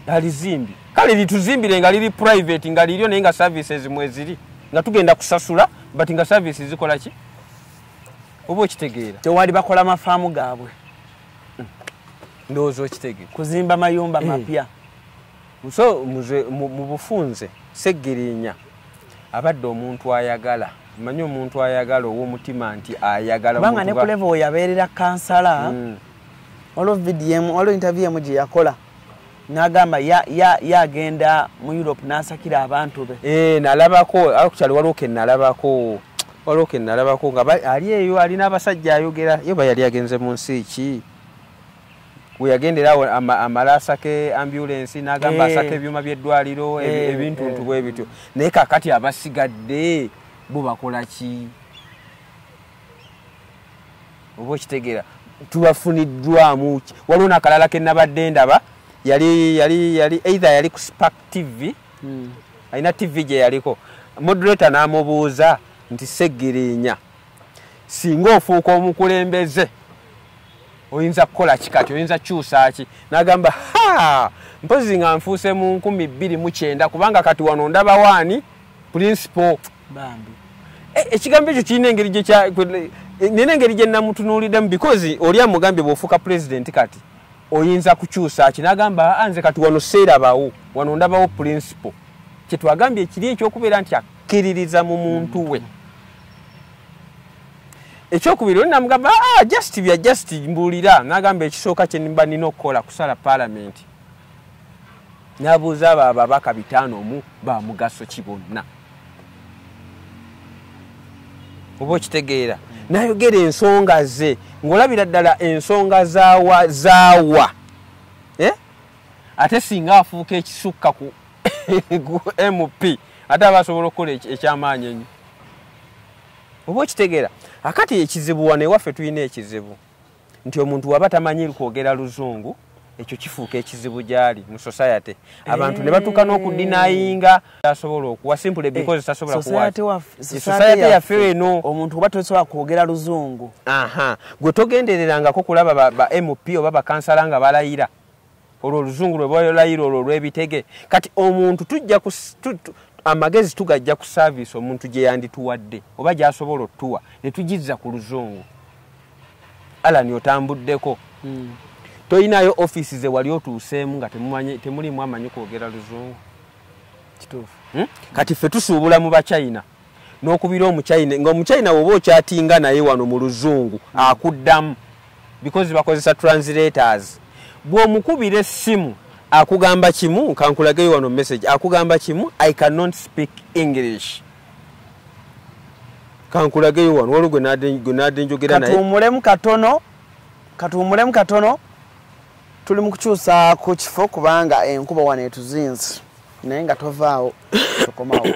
alizimbi kale lituzimbire nga liri private nga liryo naye nga services mweziri nga tugenda kusasula but nga services zikola ki oba okitegeera tewali bakola mafaamu gaabwe ndowooza okitegeera kuzimba mayumba mapya so mu bufunze Segirinya abadde omuntu ayagala manyi omuntu ayagala ow'omutima nti ayagala kubanga ne ku level yabeerera kansala olwo video olwo interview emu gye yakola n'agamba yagenda mu Europe n'asakira abantu be nalabako akukyali waliwo ke nalabako nga ali eyo alina abasajja ayogera yoba yali agenze mu nsi ki we yagenderawo amala asake ambulance n'agamba asake ebyuma by'eddwaliro ebintuntu bwe bityo naye kakati abasigadde bo bakola ki oba okitegeera tubafuniddwamu waliwo n'akalala ke nabadde ndaba yali either yali ku Spark TV alina TV gye yaliko moderator n'amubuuza nti Segirinya singa ofuuka omukulembeze oyinza kukola kikati oyinza kyusa ki n'agamba mpozi nga nfuuse mu 2009 kubanga kati wano ndaba waani principal bambi ekigambo ekyo kirina engeri gye namutunuuliddemu because oli amugambye bw'ofuuka president kati oyinza kukyusa ki n'agamba nze kati wano seerabawo wano ndabawo principal kyetwagambye ekiri ekyokubeera nti akkiririza mu muntu we ekyokubiri oli namugamba just mbuulira n'agamba ekisooka kye nimba nina okukola kusala paalamenti n'abuuza abo ababaka 5 ba mugaso ki bonna oba okitegeera n'ayogera ensonga ze ng'olabira ddala ensonga zaawa ate singa afuuka ekisukka ku MP ate abasobola okukola ekyamaanyi ennyo oba okitegeera akati ekizibu wano ewaffe tulina ekizibu nti omuntu waba tamanyi kwogera luzungu ekyo kifuuka ekizibu gyali mu society abantu ne batuuka n'okudinayinga asobola okuwa simple because tasobola kuwa society yaffe eno omuntu oba tosobola kwogera luzungu gwe togendererangako kulaba ba MP oba bakansala nga balayira olwo oluzungu lwe balayira olwo olw'ebitege kati omuntu tujja amagezi tugajja ku service omuntu gye yandituwadde oba gy'asobola otuwa ne tugizza ku luzungu Alan otambuddeko toyinayo office ze wali otuuseemu nga temulimu amanyi kwogera luzungu kituufu kati ffe tusuubula mu Bachina n'okubira Omuchina ng'Omuchina woba okyatinga naye wano mu luzungu akuddamu because bakozesa translators bw'omukubira essimu akugamba kimu kankulageyo wano message akugamba kimu I cannot speak English kankulageyo wano wali gwe nadde njogera naye katuumulemu katono tuli mu kukyusa ku kifo kubanga enkuba wano etuzinze naye nga tovaawo tukomawo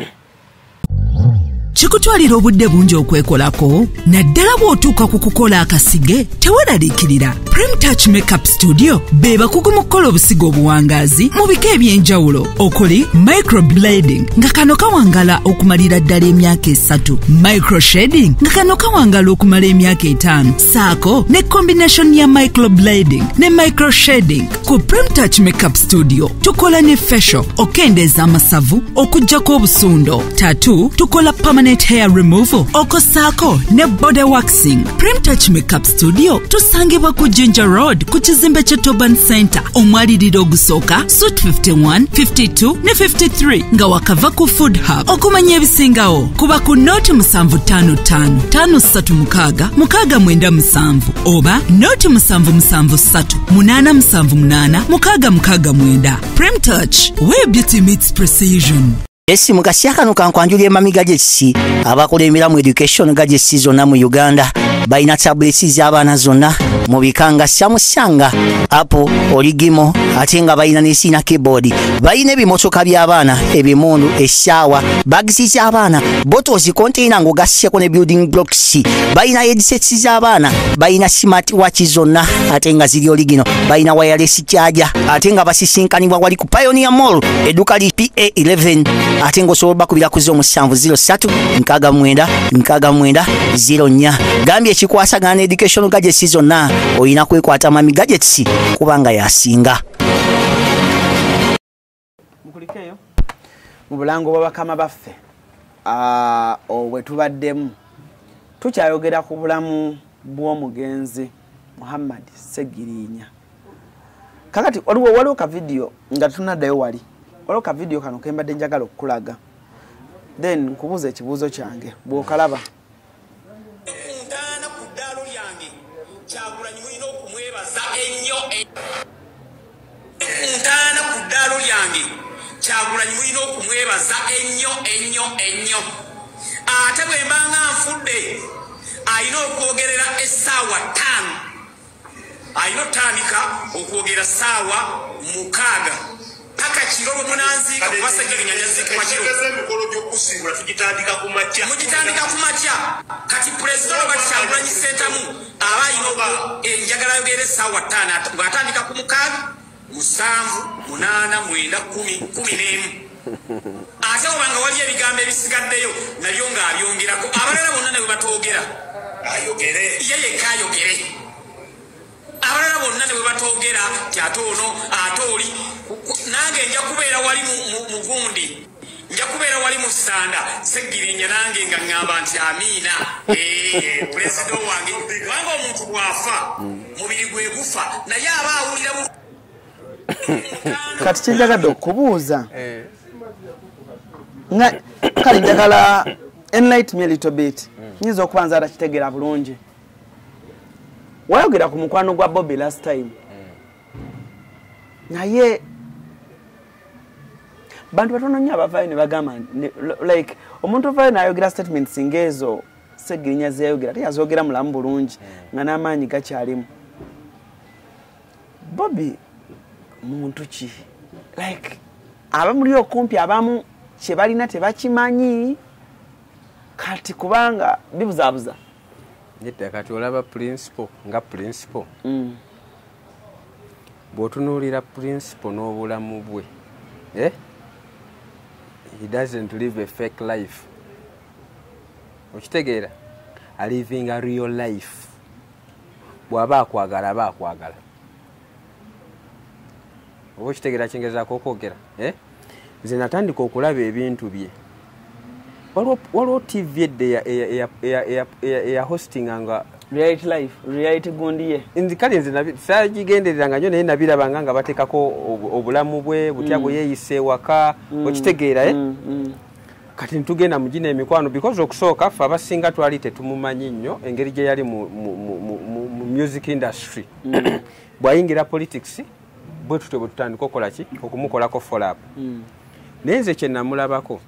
Chikutwalira obudde bungi okwekolako naddala bw'otuuka ku kukola akasige teweraliikirira Prime Touch Makeup Studio beba kugumu kukola obusigo obuwangaazi mu bika eby'enjawulo okuli microblading nga kano kawangala okumalira ddala emyaka 3 microshading nga kano kawangala okumala emyaka 5 saako ne combination ya microblading ne microshading ku Prime Touch Makeup Studio tukola ne facial okendeeza amasavu okuggyako obusundo tattoo tukola permanent hair removal okosaako ne body waxing. Prime Touch Makeup Studio tusangibwa ku Ginger Road ku kizimbe kya Toban Center omwaliriro ogusooka Suite 51, 52 ne 53 nga wakava ku Food Hub. Okumanya ebisingawo kuba ku Note 755 536 697 oba Note 773 878 669. Prime Touch, where beauty meets precision. Esimu kasiakano kankwanjulye mami gadgets abakola emiramu education gadgets zonna mu Uganda bayina tablets z'abaana zonna mu bikanga Samsung, Apple, Origimo ate nga bayina n'esina keyboard bayina ebimotoka by'abaana ebimundu essaawa bags z'abaana bottles container ng'ogasseko ne building blocks bayina headsets z'abaana bayina smart watch zonna ate nga ziri original bayina wireless charger ate nga basisinkanibwa wali ku Pioneer Mall edduka li PA11 ate ng'osobola bakubira ku 0703-69-69-04 gambye ekikwasagana education gadgets zonna oyina kwekwata mami gadgets kubanga yasinga mukulikeyo mu bulango bw'abakama baffe obwe tubaddemu tukyayogera ku bulamu bw'omugenzi Muhammad Segirinya kakati waliwo ka video nga tunaddayo wali waliwo ka video kano kembadde njagala okukulaga then nkubuuza ekibuuzo kyange bw'okalaba ntaana ku ddaalo lyange Kyagulanyi mulina okumwebaza ennyo ntaana ku ddaalo lyange Kyagulanyi mulina okumwebaza ennyo ate bwe mbanga nfudde ayina okwogerera essaawa 5 ayina otandika okwogera ssaawa 6 paka kiro bwe munanziika kuba Segirinya nyaziikibwa kiro emikolo gy'okusiibula tugitandika ku makya mugitandika ku makya kati pulezida Robert Kyagulanyi Ssentamu aba ayina enjagala yogera essaawa 5 ng'atandika ku 6 7 8 9 10 11 ate obanga wali ebigambo ebisigaddeyo nabyo ng'abyongerako abalala bonna ne bwe batoogera ayogere ye yekka ayogere abalala bonna ne bwe batoogera ti ate ono ate oli nange nja kubeera wali mu gundi nja kubeera wali mu ssanda Segirinya nange nga ŋŋamba nti amiina pulezida wange kubanga omuntu bw'afa mubiri gwe gufa naye aba awulira kati kyenjagadde okubuuza kale njagala enlighten me a little bit nyinza okuba nze atakitegeera bulungi wayogera ku mukwano gwa Bobby last time naye bantu batono nnyo abavaayo ne bagamba like omuntu ovaayo n'ayogera statements ng'ezo Segirinya zeyayogera teyazogera mulamu bulungi nga n'amaanyi gakyalimu Bobby muntu ki like abamuli okumpi abamu kye balina tebakimanyi kati kubanga bibuzaabuza nedda kati olaba principle nga principle bw'otunuulira principle n'obulamu bwe he doesn't live a fake life okitegeera aliving a real life bw'aba akwagala aba akwagala oba okitegeera kingezaako okwogera nze natandika okulaba ebintu bye waliwo tv edde eya hostinganga reality life reality gundi ye kale nze saagigendereranga nnyo naye nabirabanga nga bateekako obulamu bwe butya bwe yeeyise ewaka okitegeera kati ntugenda mu gino emikwano because okusooka ffe abasinga twali tetumumanyi nnyo engeri gye yali mu music industry bw'ayingira politics bwe tutyo bwe tutandika okukola ki okumukolako follow-up naye nze kye namulabako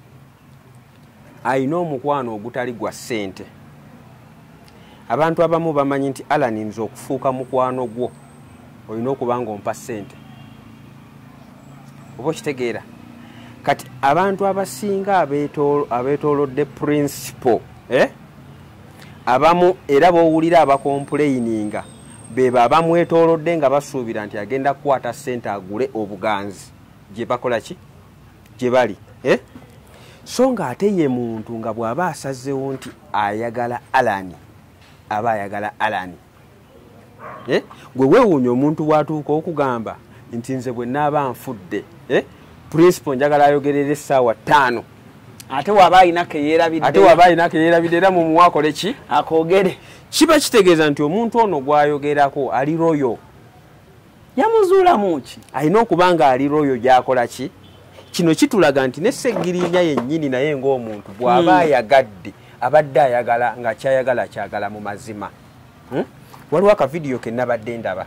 ayina omukwano ogutali gwa ssente abantu abamu bamanyi nti Alan nze okufuuka mukwano gwo olina okuba nga ompa ssente oba okitegeera kati abantu abasinga abeetoolodde principle abamu era b'owulira abakompuleyininga beba abamwetoolodde nga basuubira nti agenda kukwata ssente agule obuganzi gye bakola ki gye bali so nga ate ye muntu nga bw'aba asazeewo nti ayagala Alan aba ayagala Alan gwe weewuunya omuntu bw'atuuka okugamba nti nze bwe naaba nfudde principle njagala ayogerera essaawa 5 ate waba ayina keyeerabidde era mu muwakole ki akoogere kiba kitegeeza nti omuntu ono gw'ayogerako ali royo yamuzuulamu ki alina okuba nga ali royo gy'akola ki kino kitulaga nti ne Sseggirinya yennyini naye ng'omuntu bw'aba ayagadde abadde ayagala nga kyayagala mu mazima waliwo akavidiyo ke nabadde ndaba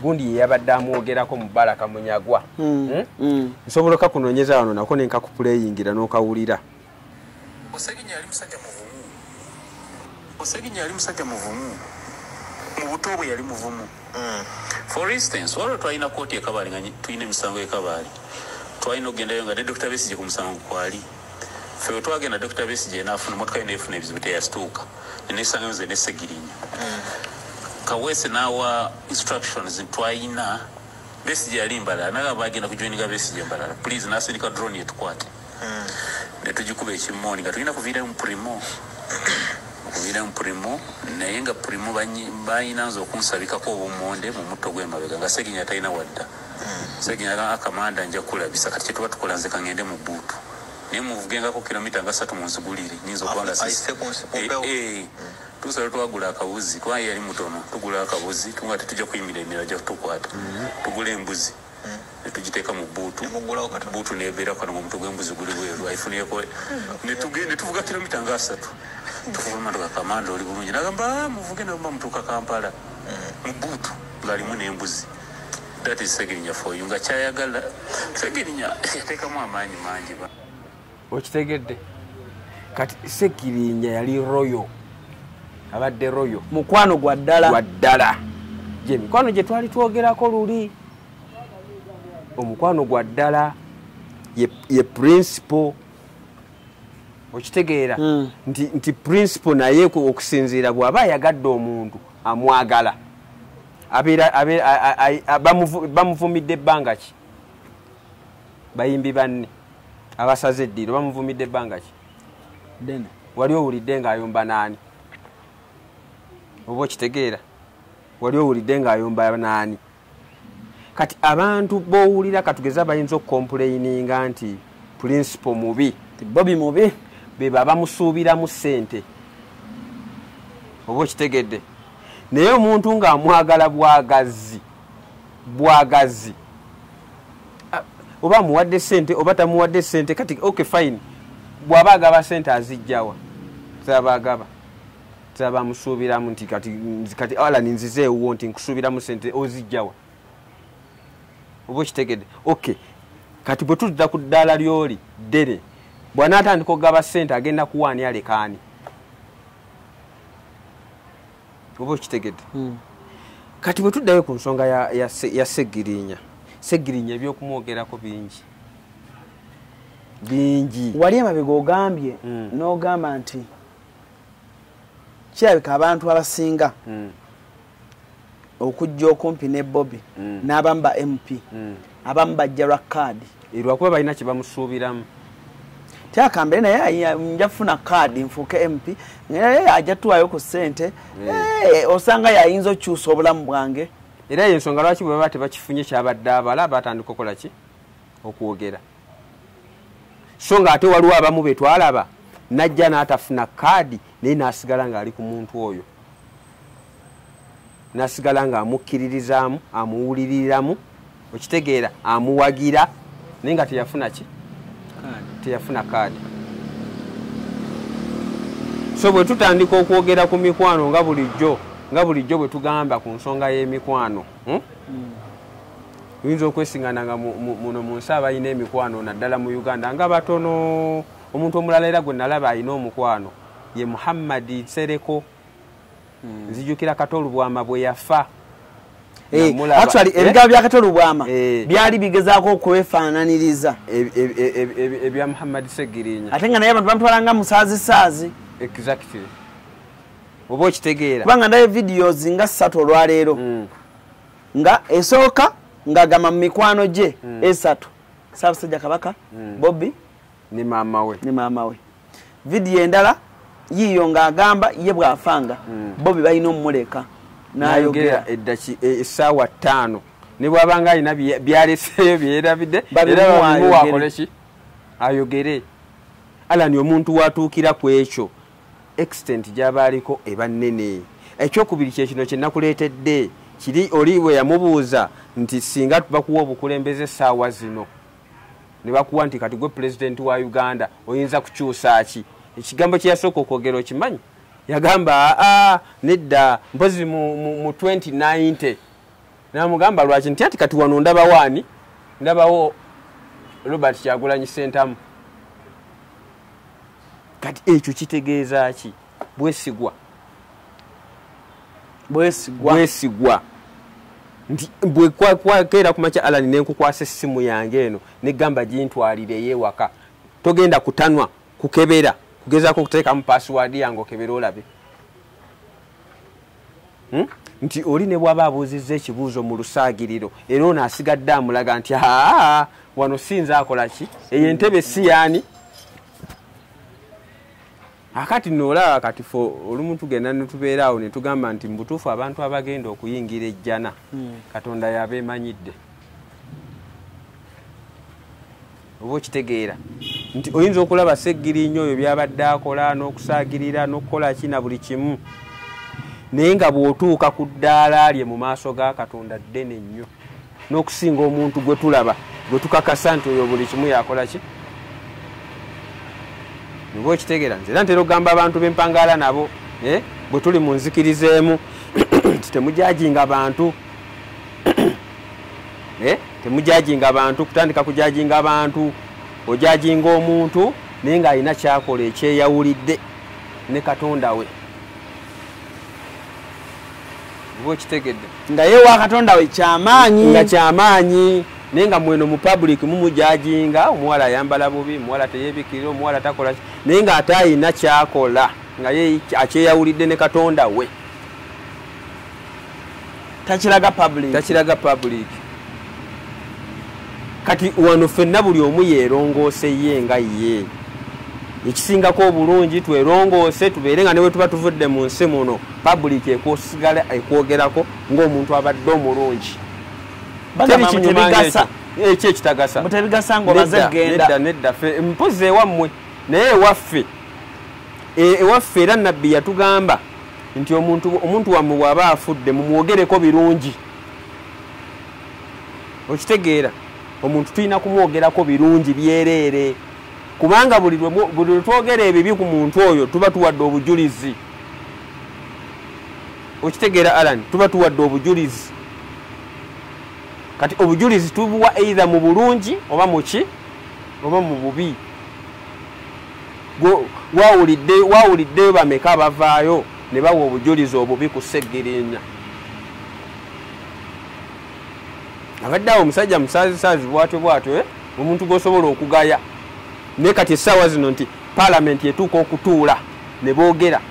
gundi ye yabadde amwogerako mu Baraka Munyagwa nsobola okunoonyeza wano nako ne nkakupuleyingira n'okawulira Sseggirinya yali musajja muvumu mu buto bwe yali muvumu for instance waliwo twalina kooti e Kabale nga tulina emisango e Kabale twalina okugendayo nga ne Dr. Besigye ku musango kwali ffe bwe twagenda Dr. Besigye n'afuna motoka n'efuna ebizibu teyasituuka nenesangayo nze ne Sseggirinya Kaweese n'awa instructions twalina Besigye yali Mbalala nagamba agenda kujoininga Besigye Mbalala please n'asindika drone yetukwate ne tugikuba ekimmooni nga tulina kuviirayo mu Primo naye nga Primo bayina nze okunsabikako obumonde mu mutto gw'emabega nga Sseggirinya talina wadda Sseggirinya akamanda nja kulabisa kati kyetuba tukola nze kangende mu Bbuutu naye muvugengako kilomita nga 3 mu Nzigulire nyinza okubanga tusale twagula akabuzi kubanga yali mutono tugula akabuzi tunga tetujja kuyimira emira gya tukwata tugula embuzi netugiteeka mu Bbuutu nebeera kano nga omutwe gw'embuzi guli bweru ayifuniyeko netugende tuvuga kilomita nga 3 tufuluma tukakamanda oli bulungi nagamba muvuge naba mutuuka Kampala mu Bbuutu ng'alimu n'embuzi that is Sseggirinya for you nga kyayagala Sseggirinya yateekamu amaanyi mangi okitegedde kati Sseggirinya yali royo abadde royo mukwano gwa ddala gye mikwano gye twali twogerako luli omukwano gwa ddala ye principle okitegeera nti principle naye okusinziira bw'aba ayagadde omuntu amwagala bamuvumidde ebbanga ki bayimbi banne abasaze eddiiro bamuvumidde ebbanga ki wali owulidde ng'ayomba naani oba okitegeera wali owulidde ng'ayomba naani kati abantu b'owulira katugeza bayinza okukompuleyininga nti principle mubi Bobby mubi beba bamusuubiramu ssente oba okitegedde naye omuntu ng'amwagala bwagazi oba amuwadde ssente oba tamuwadde ssente kati okay fine bw'aba agaba ssente azijjawa zaba amusuubiramu nti kati Alan nzizeewo nti nkusuubiramu ssente ozijjawa oba okitegedde okay kati bwe tudda ku ddaala ly'oli ddere bw'anaatandika okugaba ssente agenda kuwaani alekaani oba okitegedde kati bwe tuddayo ku nsonga ya Sseggirinya Seggirinya ebyokumwogerako bingi wali emabega ogambye n'ogamba nti kirabika abantu abasinga okujja okumpi ne Bobby n'abamu ba MP abamu bajja lwa kaadi lwakuba balina kye bamusuubiramu tyakambere naye njafuna kaadi nfuuke MP naye ajja tuwayo ku ssente osanga yayinza okyusa obulamu bwange era yensonga lwaki bwe baba tebakifunye kyabadde abala batandika okukola ki okwogera so nga ate waliwo abamu be twalaba najja n'atafuna kaadi naye n'asigala ng'ali ku muntu oyo n'asigala ng'amukkiririzaamu amuwuliriramu okitegeera amuwagira naye nga teyafuna ki teyafuna kaadi so bwe tutandika okwogera ku mikwano nga bulijjo bwe tugamba ku nsonga y'emikwano oyinza okwesingana nga muno mu nsi abalina emikwano naddala mu Uganda nga batono omuntu omulala era gwe nalaba alina omukwano ye Muhammadi Sereko nzijukira Katolubwama bwe yafa actually ebigabo bya Katolubwama byali bigezaako okwefaananiriza ebya Muhammadi Segirinya ate nga naye abantu bamutwalanga musaazi exactly oba okitegeera kubanga ndaye videos nga 3 olwaleero nga esooka ng'agamba mu mikwano gye 3 Ssaabasajja Kabaka Bobby ne maama we video endala yiyo ng'agamba ye bw'afanga Bobby balina omuleka n'ayogera essaawa 5 ne bw'abanga alina byaleseeyo byerabidde era bamuwaakole ki ayogere alani omuntu watuukira ku ekyo extent gy'abaaliko eba nnene ekyokubiri kyekino kye nakuleetedde kiri oli bwe yamubuuza nti singa bakuwa obukulembeze essaawa zino ne bakuwa nti kati gwe pulezidenti wa Uganda oyinza kukyusa ki ekigambo kye yasooka okwogera okimanyi yagamba nedda mpozi mu 2090 namugamba lwaki nti ati kati wano ndabawo Robert Kyagulanyi Ssentamu kati ekyo kitegeeza ki bwesigwa nti bwe kwakeera kumakya Alani nenkukwasa essimu yange eno negamba gintwalire yeewaka togenda kutanwa kukebera kugezaako okuteekamu password yange okebera olabe nti oli ne bw'aba abuuzizza ekibuuzo mu lusaagiriro era ono asigadde amulaga nti wano sinza akola ki eyo entebe si yaani akati noolaba kati fe olumu tugenda ne tubeeraawo ne tugamba nti mbutuufu abantu abagenda okuyingira ejjana Katonda yabeemanyidde oba okitegeera nti oyinza okulaba Seggirinya oyo byabadde akola n'okusaagirira n'okukola ki na buli kimu naye nga bw'otuuka ku ddaala lye mu maaso ga Katonda ddene nnyo n'okusinga omuntu gwe tulaba gwe tukakasa nti oyo buli kimu yakola ki oba okitegeera nze era ntera okugamba abantu b'empangaala nabo bwe tuli mu nzikirizeemu nti temujajinga bantu temujajinga abantu kutandika kujajinga abantu ojajinga omuntu naye ng'alina kyakola ekyeyawulidde ne Katonda we oba okitegedde nga ye wa Katonda we kyamaanyi naye nga mweno mu public mumujajinga omuwala ayambala bubi omuwala teyebikirira omuwala takola naye nga ate ayina kyakola nga ye akyeyawulidde ne Katonda we takiraga public kati wano ffenna buli omu yeerongoose ye nga ye ekisingako obulungi twerongoose tubeere nga ne bwe tuba tuvudde mu nsi muno public ekosigala ekwogerako ng'omuntu abadde omulungi ekyo ekitagasa nedda ffe mpozi ewammwe naye ewaffe era nabbi yatugamba nti omuntu wammwe bw'aba afudde mumwogereko birungi okitegeera omuntu tulina kumwogerako birungi byereere kubanga buli lwe twogera ebibi ku muntu oyo tuba tuwadde obujulizi okitegeera Alan tuba tuwadde obujulizi kati obujulizi tubuwa either mu bulungi oba muki oba mu bubi wawuliddeyo bameka bavaayo ne bawa obujulizi obubi ku Seggirinya abadde omusajja musaazi bwatyo omuntu gosobola okugaya ne kati essaawa zino nti paalamenti etuuka okutuula ne boogera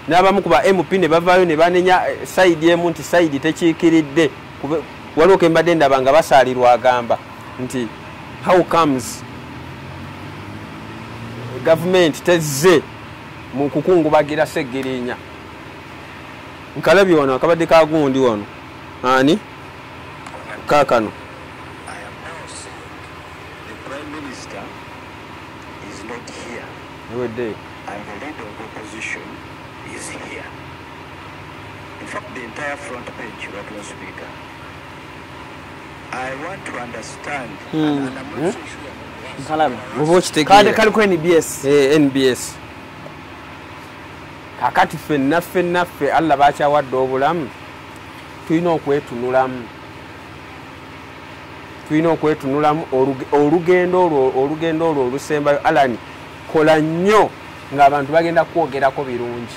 n'abamu ku ba MP ne bavaayo ne banenya sayidi emu nti sayidi tekiikiridde waliwo ke mbadde ndaba nga basaalirwa agamba nti how comes gavumenti tezze mu kukungubagira Seggirinya nkalabye wano akabadde ka gundi wano ani kaakano ewedde and the leader of opposition is here. In fact, the entire front page, what was speaker. I want to understand. And I'm not so sure. Kade kaliko NBS. NBS. Kakati ffennaffe Allah bakyawadde obulamu tulina okwetunulamu olugendo olwo olusembayo Alani kola nnyo ng'abantu bagenda kwogerako birungi.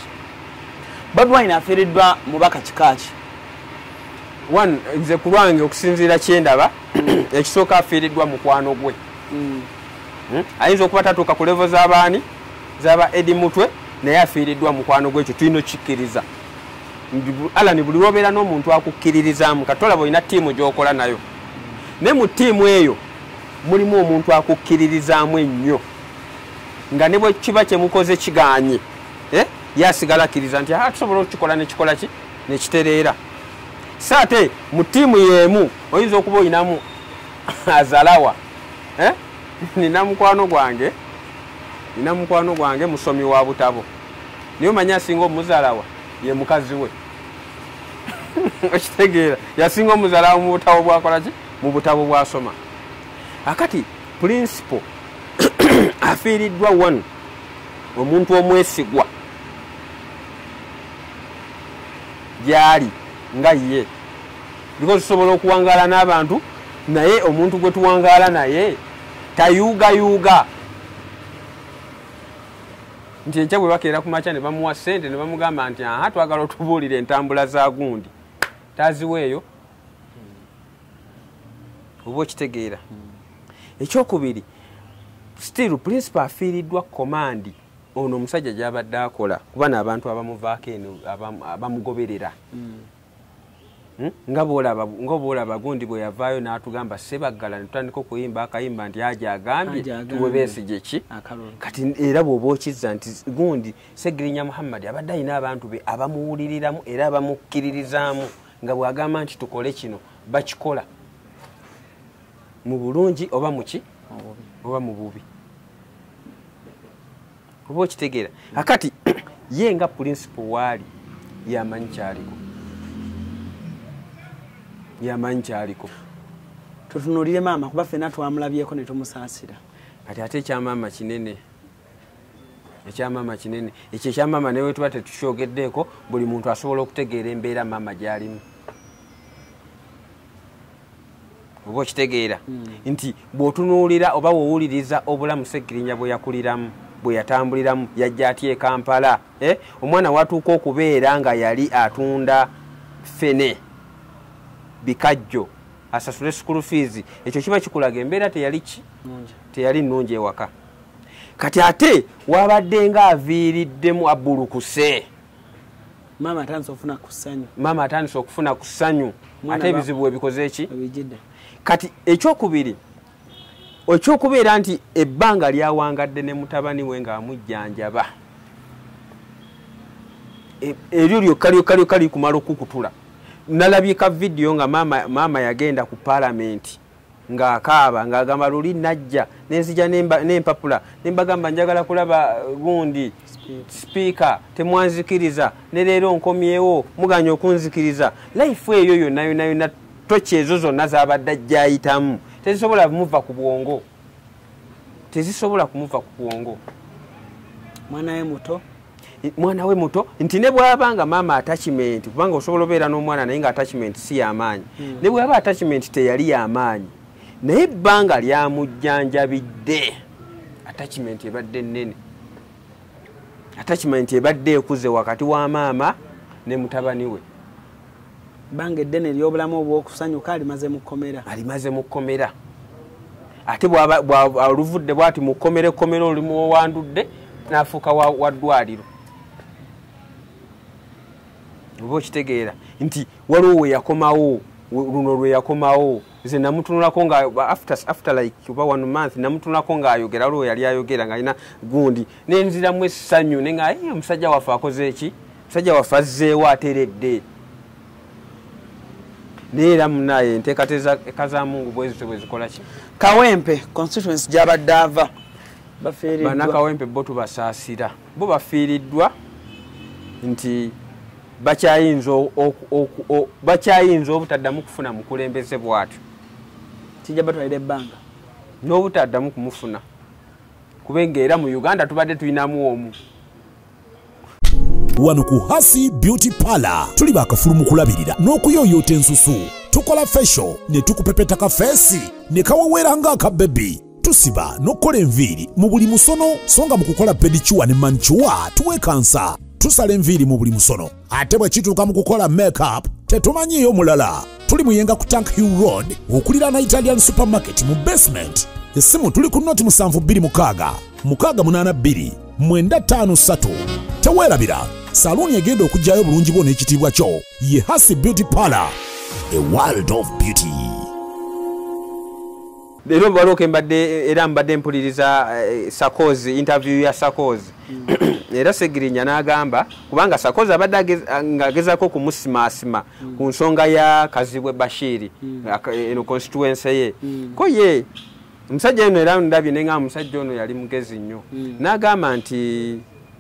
Bobi Wine afiiriddwa mubaka kikaaki? One nze ku lwange okusinziira kyendaba ekisooka afiiriddwa mukwano gwe. Ayinza okuba tatuuka ku levo z'abaani z'aba Edi Mutwe naye afiiriddwa mukwano gwe, ekyo tulina okikkiriza. Alani buli lwobeera n'omuntu akukkiririzaamu katolaba olina ttiimu gy'okola nayo ne mu ttiimu eyo mulimu omuntu akukkiririzaamu ennyo nga ne bwe kiba kye mukoze kiganye yasigala akkiriza nti tusobola okukikola nekikola ki nekitereera. So ate mu ttiimu y'emu oyinza okuba oyinamu azalawa nina mukwano gwange musomi wa butabo naye omanya asinga omuzalawa ye mukazi we okitegeera yasinga omuzalawa mu butabo bwakola ki mu butabo bwasoma. Akati principle afiiriddwa one omuntu omwesigwa gyali nga ye because tusobola okuwangaala n'abantu naye omuntu gwe tuwangaala naye tayuugayuuga nti enkya bwe bakeera ku makya ne bamuwa ssente ne bamugamba nti twagala otubuulire entambula za gundi taziweeyo oba okitegeera. Ekyokubiri still principal afiiriddwa command ono omusajja gy'abadde akola kuba n'abantu abamuvaako eno abamugoberera nga boolaba gundi bwe yavaayo n'atugamba Sebaggala ne tutandika okuyimba akayimba nti aja agambye tuwe Besigye ki kati era bw'oba okizza nti gundi Seggirinya Muhammad abadde alina abantu be abamuwuliriramo era abamukkiririzaamu nga bw'agamba nti tukole kino bakikola mu bulungi oba muki oba mu bubi oba okitegeera. Akati ye nga principal waali yamanyi kyaliko tutunuulire maama kuba ffenna twamulabyeko ne tumusaasira kati ate ekyamaama kinene ekyo ekyamaama newe tuba tetukyogeddeeko buli muntu asobola okutegeera embeera maama gy'alimu oba okitegeera nti bw'otunuulira oba wowuliriza obulamu Seggirinya bwe yakuliramu bwe yatambuliramu yajja atya e Kampala omwana watuuka okubeera nga yali atunda ffene bikajjo asasule school fees ekyo kiba kikulaga embeera teyali nnungi ewaka. Kati ate wabadde nga aviiriddemu abulukuse maama atandise okufuna ku ssanyu ate ebizibu webikoze eki kati ekyokubeera nti ebbanga lyawangadde ne mutabani we ng'amujjanjaba eryo lyokka likumala okukutula. Nalabye ka video nga maama yagenda ku parliament ng'akaaba ng'agamba luli najja nenzija n'empapula nembagamba njagala kulaba gundi speaker temwanzikiriza ne leero nkomyewo muganya okunzikiriza. Life eyo yonna toki ezo zonna z'abadde ajja ayitamu tezisobola kumuva ku bwongo. Mwana we muto nti ne bw'abanga maama attachment kubanga osobola obeera n'omwana naye nga attachment si y'amaanyi ne bw'aba attachment teyali y'amaanyi naye ebbanga lyamujjanjabidde attachment ebadde nnene attachment ebadde ekuze wakati wa maama ne mutabani we banga eddene ery'obulamu obw'okusanyuka alimaze mu kkomera ate oluvudde bwati mu kkomera olimu owandudde n'afuuka wa ddwaliro oba okitegeera nti waliwo we yakomawo luno lwe yakomawo nze namutunulako nga after like oba 1 month namutunulako ng'ayogera waliwo yali ayogera ng'alina gundi nenziramu essanyu ne nga omusajja waffe akoze eki omusajja waffe azzeewo ateredde neera munaye enteekateeka za mungu bwezito bwe zikola ki Kawempe constituency gy'abadde ava bannakawempe bo tubasaasira bo bafiiriddwa nti bakyayinza obutaddamu kufuna mukulembeze bwatyo kijja batwalira ebbanga n'obutaddamu kumufuna kubenga era mu Uganda tubadde tulinamu omu wano ku Hasi Beauty Parlor tuli bakafulu mu kulabirira n'okuyooyoota ensusu tukola facial ne tukupepeta ka feesi ne kawewera ng'aka bebi tusiba n'okkola enviiri mu buli musono songa mu kukola pedicure ne manicure tuwekansa tusala enviiri mu buli musono ate bwe kituuka mu kukola makeup tetumanyiiyo mulala tuli muyenga ku Tank Hill Road okuliraana Italian Supermarket mu basement essimu tuli ku noti 72 682 953 teweerabira saluuni egenda okujjayo bulungi bwo n'ekitiibwa kyo ye Hasi Beauty Parlor, a world of beauty. Leero balooke mbadde mpuliriza Sarkozy interview ya Sarkozy era Segirinya n'agamba kubanga Sarkozy abadde ng'agezaako kumusimaasima ku nsonga ya Kazibwe Bashiri eno constituency ye ko ye omusajja ono era ndabye ne nga omusajja ono yali mugezi nnyo n'agamba nti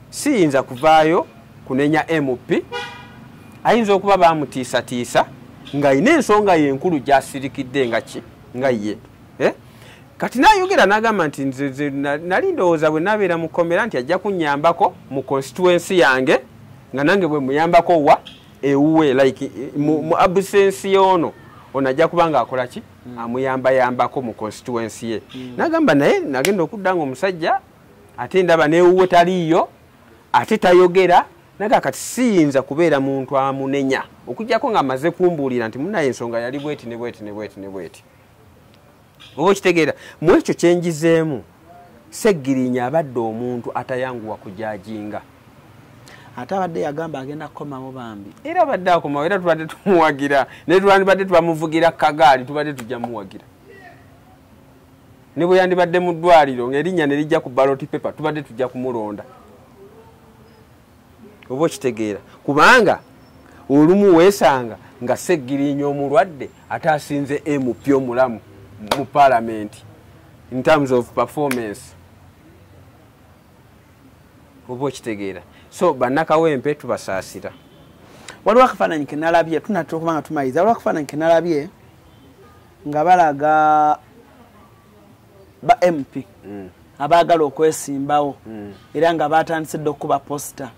siyinza kuvaayo kunenya MP ayinza okuba bamutiisatiisa ng'ayina ensonga yenkulu gy'asirikidde nga ye kati n'ayogera n'agamba nti nze nali ndowooza bwe nabeera mu kkomera nti ajja kunnyambako mu constituency yange nga nange bwe muyambako wa ewuwe like mu absence y'ono ono ajja kuba ng'akola ki amuyambayambako mu constituency ye n'agamba naye nagenda okudda ng'omusajja ate ndaba n'ewuwe taliiyo ate tayogera naga kati siyinza kubeera muntu amunenya okujjako ng'amaze kumbuulira nti munaye ensonga yali bweti ne bweti oba okitegeera mu ekyo kyenjizeemu Segirinya abadde omuntu atayanguwa kujajinga ate abadde yagamba agenda kukomawo bambi era abadde akomawo era tubadde tumuwagira ne tubadde tubamuvugira kagaali tubadde tujja muwagira ne bwe yandibadde mu ddwaliro ng'erinnya ne lijja ku ballot paper tubadde tujja kumulonda oba okitegeera kubanga olumu weesanga nga Segirinya omulwadde ate asinze MP omulamu mu parliament in terms of performance oba okitegeera so bannakawempe tubasaasira waliwo akafaananyi ke nalabye tunatera okuba nga tumayiza waliwo akafaananyi ke nalabye nga balaga ba MP abaagala okwesimbawo era nga batandise okuba posta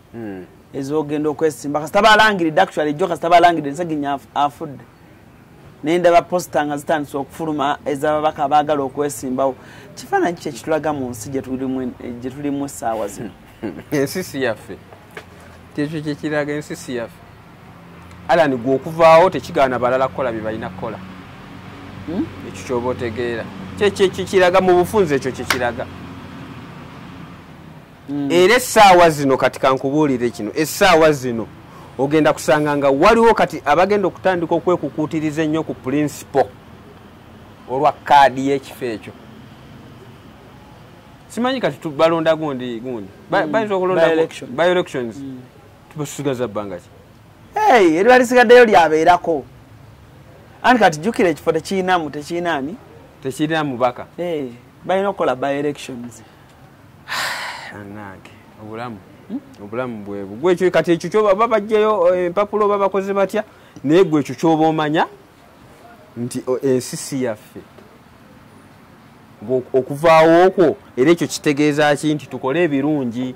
ezogenda okwesimba kasita balangiridde actually jo kasita balangiridde Segirinya afudde nendaba posta nga zitandise okufuluma ez'ababaka abaagala okwesimbawo kifaananyi kye kitulaga mu nsi gye tulimu essaawa zino ensisi yaffe kyekyo kyekiraga ensisi yaffe alani gwe okuvaawo tekigaana balala kukola bye balina kukola ekyo kyoba otegeera kyekiraga mu bufunze ekyo kyekiraga era essaawa zino kati kankubuulire kino essaawa zino ogenda kusanga nga waliwo kati abagenda okutandika okwekukuutiriza ennyo ku principle olwa kaadi y'ekifo ekyo simanyi kati balonda gundi bayinza okulonda by elections tubasigaza bbanga ki eri balisigaddeyo lyabeerako anti kati jjukira ekifo tekirina mubaka balina okukola by elections anange obulamu bwebu gwekyo kati ekyo kyoba babajjayo empapulo oba bakoze batya naye gwe ekyo kyoba omanya nti ensisi yaffe okuvaawo okwo era ekyo kitegeeza ki nti tukole ebirungi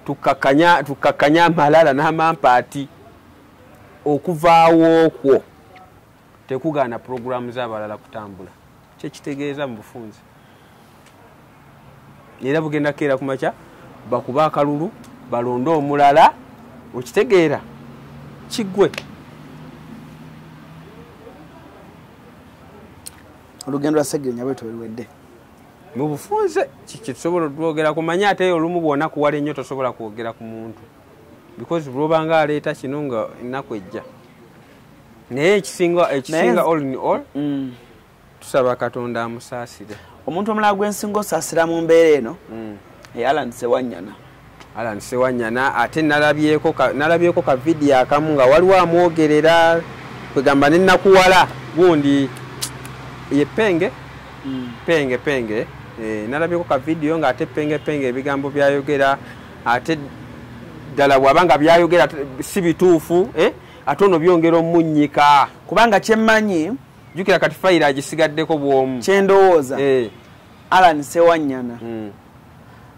tukakkanya amalala n'amampaati okuvaawo okwo tekugaana puroguramu z'abalala kutambula kyekitegeeza mu bufunze era bugenda keera ku makya bakuba akalulu balonde omulala okitegeera kiggwe olugendo lwa Sseggirinya bwe tuliwedde mu bufunze kitusobola okwogera kumanya ate olumu bwona kuwala ennyo tosobola kwogera ku muntu because bw'obanga aleeta kino nga ennaku ejja naye ekisinga all in all tusaba Katonda amusaasire omuntu omulala gwensinga osaasira mu mbeera eno Alan Sewanyana ate nalabyeko ka video akamu nga waliwo amwogerera kwegamba nenakuwala gundi ye penge nalabyeko ka video nga ate penge ebigambo byayogera ate ddala bwabanga byayogera si bituufu ate ono byongera omunnyika kubanga kyemmanyi jukira kati fayiro agisigaddeko bwomu kyendowooza Alan Sewanyana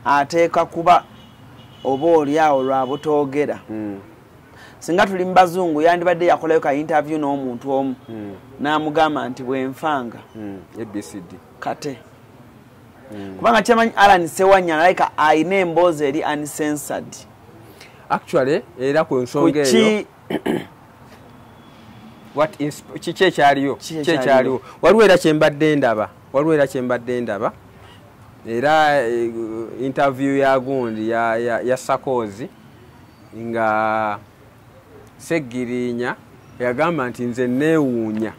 ateeka kuba oba oliawo lwa butoogera singa tuli mu bazungu yandibadde yakolayo ka interview n'omuntu omu n'amugamba nti bwenfanga ABCD kate kubanga kyemanyi Alan Sewanyana like ayina emboozi eri uncensored actually era ku nsonga eyo kiki ekyaliyo waliwo era kyembadde ndaba era interview ya gundi ya Sakozi nga Sseggirinya yagamba nti nze neewuunya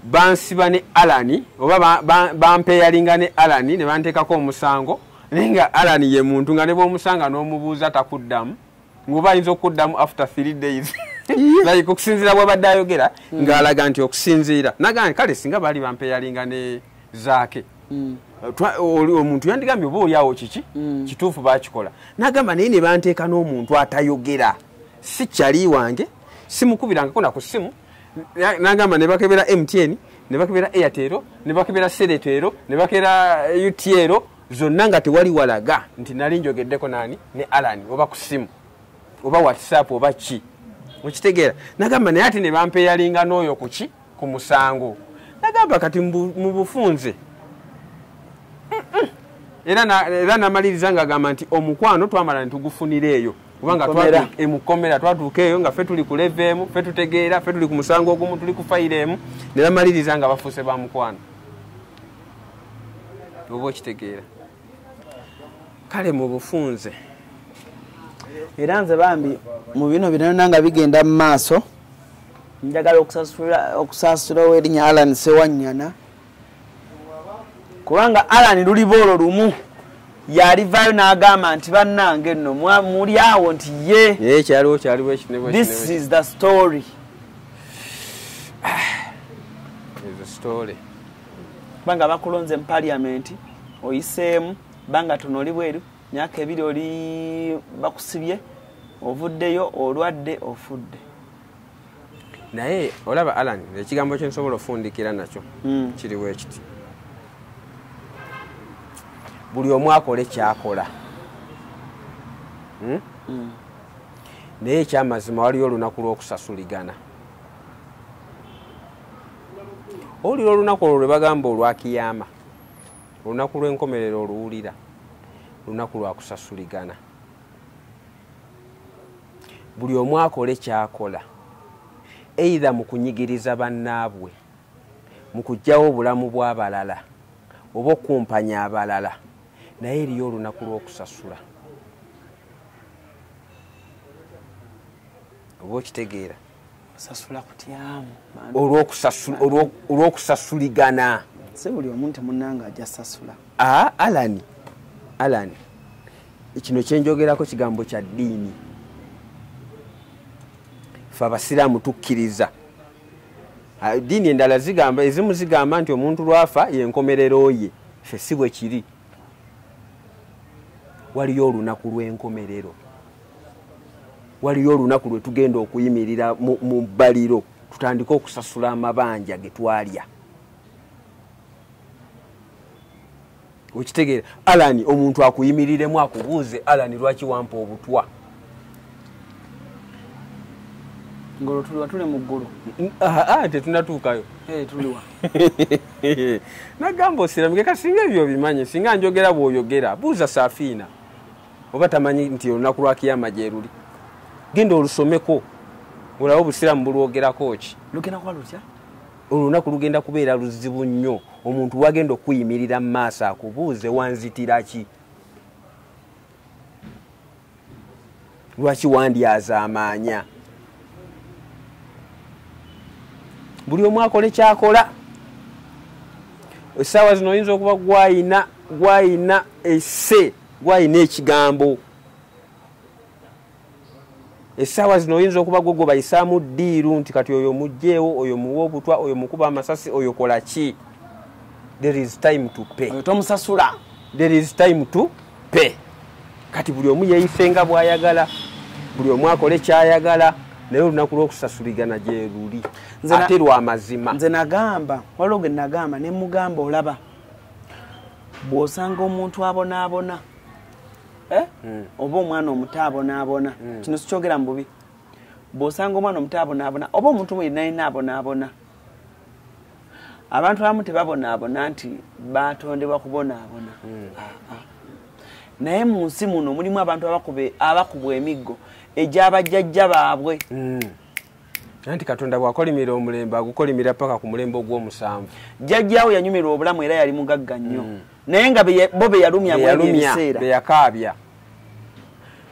bansiba ne Alani oba bampeyalinga ne Alani ne banteekako omusango naye nga Alani ye muntu nga ne bw'omusanga n'omubuuza takuddamu ng'oba ayinza okuddamu after 3 days like okusinziira bw'abadde ayogera ng'alaga nti okusinziira nagamba kale singa baali bampeyalinga ne Zaake omuntu yandigambye oba oliawo kiki kituufu bakikola nagamba naye ne banteeka n'omuntu atayogera si kyali wange simukubirangako na ku ssimu nagamba ne bakebera MTN ne bakebera Airtel ne bakebera Seretero ne bakebera UTL zonna nga tewali walaga nti nali njogeddeko nani ne Alan oba ku ssimu oba WhatsApp oba ki okitegeera nagamba naye ate ne bampeyalinga n'oyo kuki ku musango nagamba kati mu bufunze era namaliriza nga agamba nti omukwano twamala nitugufunira eyo kubanga emukomera twatuuka eyo nga ffe tuli ku level ffe tutegeera ffe tuli ku musango ogumu tuli ku fayiro emu ne bamaliriza nga bafuuse ba mukwano oba okitegeera kale mu bufunze era nze bambi mu bino binona nga bigenda mu maaso njagala okusaasula ow'erinnya Alan Sewanyana kubanga Alan luliboolo lumu yalivaayo n'agamba nti bannange nno muli awo nti ye kyaliwo this is the story kubanga bakulonze mu parliament oyiseemu banga tono oli bweru myaka 2 oli bakusibye ovuddeyo olwadde ofudde naye olaba Alan ekigambo kye nsobola ofundikira nakyo kiriwo ekiti buli omu akole kyakola naye ekyamazima waliyo olunaku lw'okusasuligana oliro olunaku olwo lwe bagamba olwakiyama olunaku lw'enkomerero oluwulira lunaku lwa kusasuligana buli omu akole kyakola either mu kunyigiriza bannaabwe mu kuggyawo obulamu bw'abalala oba okumpanya abalala naye eriyo olunaku lw'okusasula oba okitegeera olw'okusasuligana si buli omu nti munnanga ajja sasula Alan kino kyenjogerako kigambo kya ddiini fe abasiraamu tukkiriza ddiini endala zigamba ezimu zigamba nti omuntu lwafa yenkomerero ye fe si bwe kiri waliyo olunaku lw'enkomerero waliyo olunaku lwe tugenda okuyimirira mu bbaliro tutandike okusasula amabanja ge twalya okitegeera Alan omuntu akuyimiriremu akubuuze Alan lwaki wampa obutwa ngolo tuliwa tuli mu ggulu tetunatuukayo tuliwa nagamba osiramike kasinga ebyo bimanye singa njogera bw'oyogera buuza Safiina oba tamanyi nti olunaku lwakiyama gye luli genda olusomeko olawo obusiramu bulwogerako ki lugenda kwa lutya olunaku lugenda kubeera luzibu nnyo omuntu wagenda okuyimirira mu maaso akubuuze wanzitira ki lwaki wandyaza amaanya buli omu akole kyakola essaawa zino oyinza okuba gwayina esse gwayina ekigambo essaawa zino oyinza okuba gwe bayisaamu ddiiru nti kati oyo mugjeewo oyo muwa obutwa oyo mukuba amasasi oyo kola ki there is time to pay oyo tomusasula there is time to pay kati buli omu yeeyife nga bw'ayagala buli omu akole kyayagala naye olunaku lw'okusasuligana gye luli ate lw'amazima nze nagamba waliwo ge nagamba ne mugamba olaba bw'osanga omuntu abonaabona oba omwana omuto abonaabona kino sikyogera mu bubi bw'osanga omwana omuto abonaabona oba omuntu mwenalina abonaabona abantu abamu tebabonaabona nti batondebwa kubonaabona naye mu nsi muno mulimu abantu abakubwa emiggo egy'abajjajja baabwe anti katonda bw'akolimira omulembe agukolimira paka ku mulembe ogw'omusanvu jjajjaawo yanyumirwa obulamu era yali mugagga nnyo naye nga bo be yalumya ebiseera beyakaabya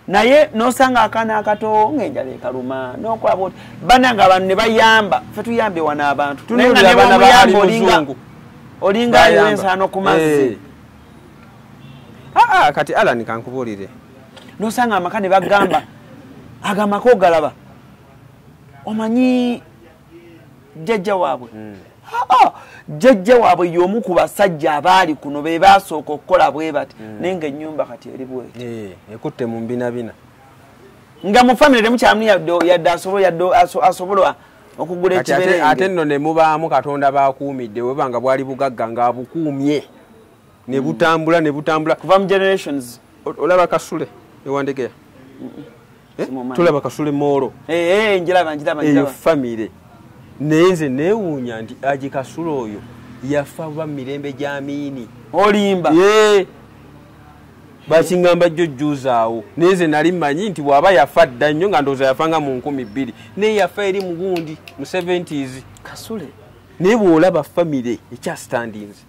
naye n'osanga akaana akato ng'enjala ekaluma n'okwaba oti bananga abantu ne bayamba ffe tuyambe wano abantu naye nga ne bamuyamba olinga ayo ensaano ku mazzi kati Alan kankubuulire n'osanga amaka ne bagamba agamako galaba omanyi jjajja waabwe jjajja waabwe y'omu ku basajja abaali kuno be baasooka okukola bwe bati naye ng'ennyumba kati eri bweti ekutte mu mbinabina nga mu famire temukyamu yadde asobola okugula ekiberenge ate nno ne mubaamu katonda bakuumidde weba nga bwali bugagga ng'abukuumye ne butambula kuva mu generations olaba kasule ewandegeya tulaba kasule moolo njiraba eyo famire naye nze neewuunya nti aji kasule oyo yafa ba mirembe gy'amiini olimba bakiŋŋamba jjojjuuzaawo naye nze nali mmanyi nti bw'aba yafa dda nnyo nga ndowooza yafa nga mu 2000 naye yafa eri mugundi mu 70s kasule naye bw'olaba famire ekyastandinze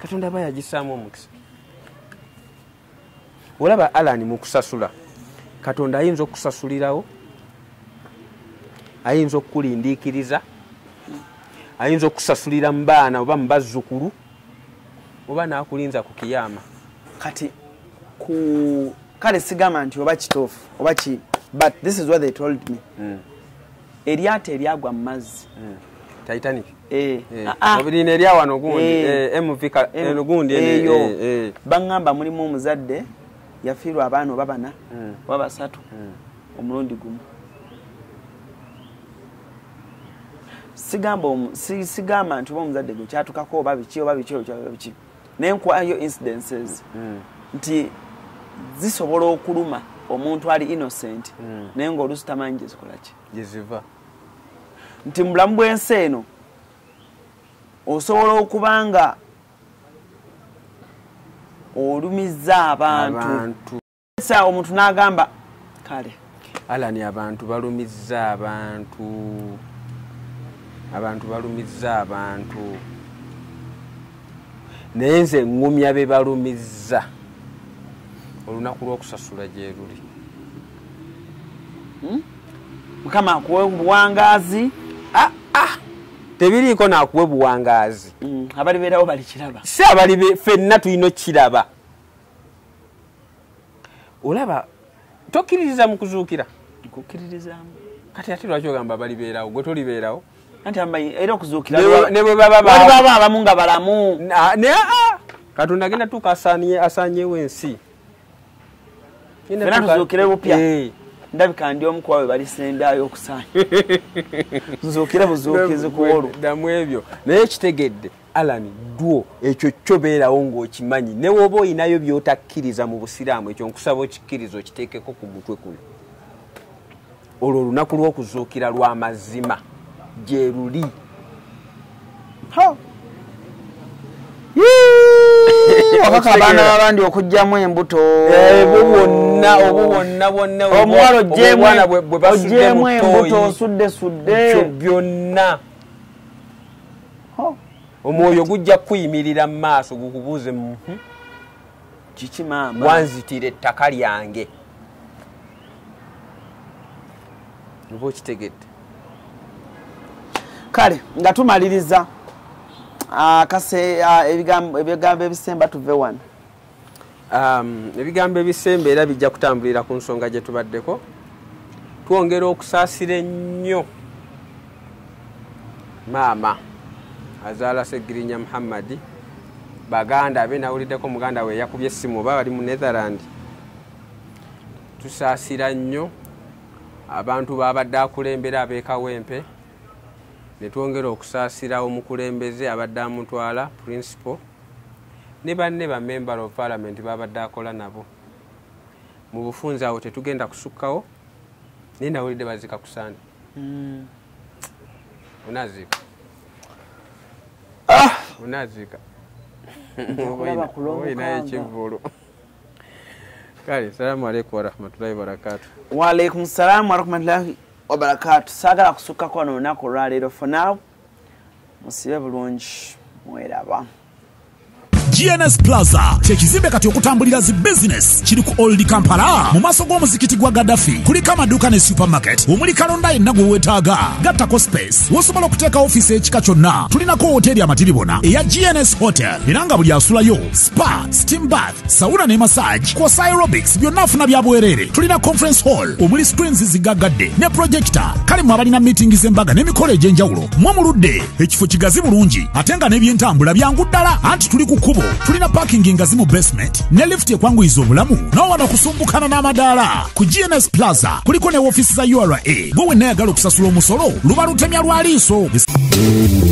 katonda aba yagisaamu omukisa olaba Alan mu kusasula katonda ayinza okusasulirawo ayinza okukulindiikiriza ayinza okusasulira mu baana oba mu bazzukulu oba n'akulinza ku kiyama kati kale sigamba nti oba kituufu oba ki but this is what they told me eryato eryagwa mu mazzi Titanic obirina eryawano ogundi eyo baŋŋamba mulimu omuzadde yafiirwa abaana oba bana oba basatu omulundi gumu sigamba nti oba omuzadde gwe kyatukako oba biki naye nkwayo incidences nti zisobola okuluma omuntu ali innocent naye ng'oluusi tamanyi gye zikola ki gyeziva nti mu bulamu bw'ensi eno osobola okuba nga olumizza abantu omuntu n'agamba kale Alan abantu balumizza abantu balumizza abantu naye nze ŋŋumya be balumizza olunaku lw'okusasula gye luli mukama akuwe buwangaazi tebiriiko naakuwe buwangaazi abalibeerawo balikiraba si abali ffenna tulina okiraba olaba tokkiririza mu kuzuukira nkukkiririzaamu kati ate lwaki ogamba abalibeerawo gwe tolibeerawo anti amanyi era okuzuukira ne bwe baba abamu nga balamu katonda agenda tuuka asaanyeewo ensi fena tuzuukire bupya ndabika ndi omu kubawe balisendaayo okusaanya nzuukire buzuukizi kuwolu ddamu ebyo naye ekitegedde Alan dwo ekyo kyobeerawo ng'okimanyi ne woba oyinayo by'otakkiriza mu busiraamu ekyo nkusaba okikkiriza okiteekeko ku mutwe kuno olwo olunaku lw'okuzuukira lwa mazima gye luli wakaka abaana babandi okugyamu embuto bonna omuwala ogyemu embuto osudde byonna omwoyo gujja kuyimirira mu maaso gukubuuze kiki maama wanzitira ettaka lyange oba okitegedde kale nga tumaliriza ebigambo ebisemba tuve wano ebigambo ebisemba era bijja kutambulira ku nsonga gye tubaddeko twongera okusaasira ennyo maama azaala Seggirinya Muhammadi baganda abe nawuliddeko muganda we yakubye essimu oba bali mu Netherland tusaasira nnyo abantu babadde akulembera ab'ekawempe ne twongera okusaasira omukulembeze abadde amutwala principal ne banne ba member of parliament babadde akola nabo mu bufunze awo tetugenda kusukkawo naye nawulidde bazika ku Sande unazika unazika oyinayo ekivulu kale salamu alaikum warahmatullahi wabarakatuh wa alaikum salam warahmatullahi wabarakatuh saagala kusukkako wano olunaku olwaleero for now musibe bulungi mweraba GNS Plaza kyekizimbe kati okutambulira zi business kiri ku Old Kampala mu maaso g'omuzikiti gwa Gaddafi kuliko amaduuka ne supermarket omuli kalonda yenna gwe weetaaga gattako space wosobola okuteeka ofiisi ekika kyonna tulinako hoteri amatiribona eya GNS Hotel era nga buli asulayo spa steam bath sauna ne massage kwosa aerobics byonna afuna bya bwereere tulina conference hall omuli screens zigaggadde ne projector kale mu abalina meeting z'embaga n'emikolo egy'enjawulo mwomuludde ekifo kigazi bulungi ate nga n'ebyentambula byangu ddala anti tuli ku kkubo tulina parking ngazi mu basement ne lift ekwanguyiza obulamu n'owana kusumbukana n'amadaala ku GNS Plaza kuliko ne woofiisi za URA bwe wenna yagala okusasula omusolo luba lutemya lwa liiso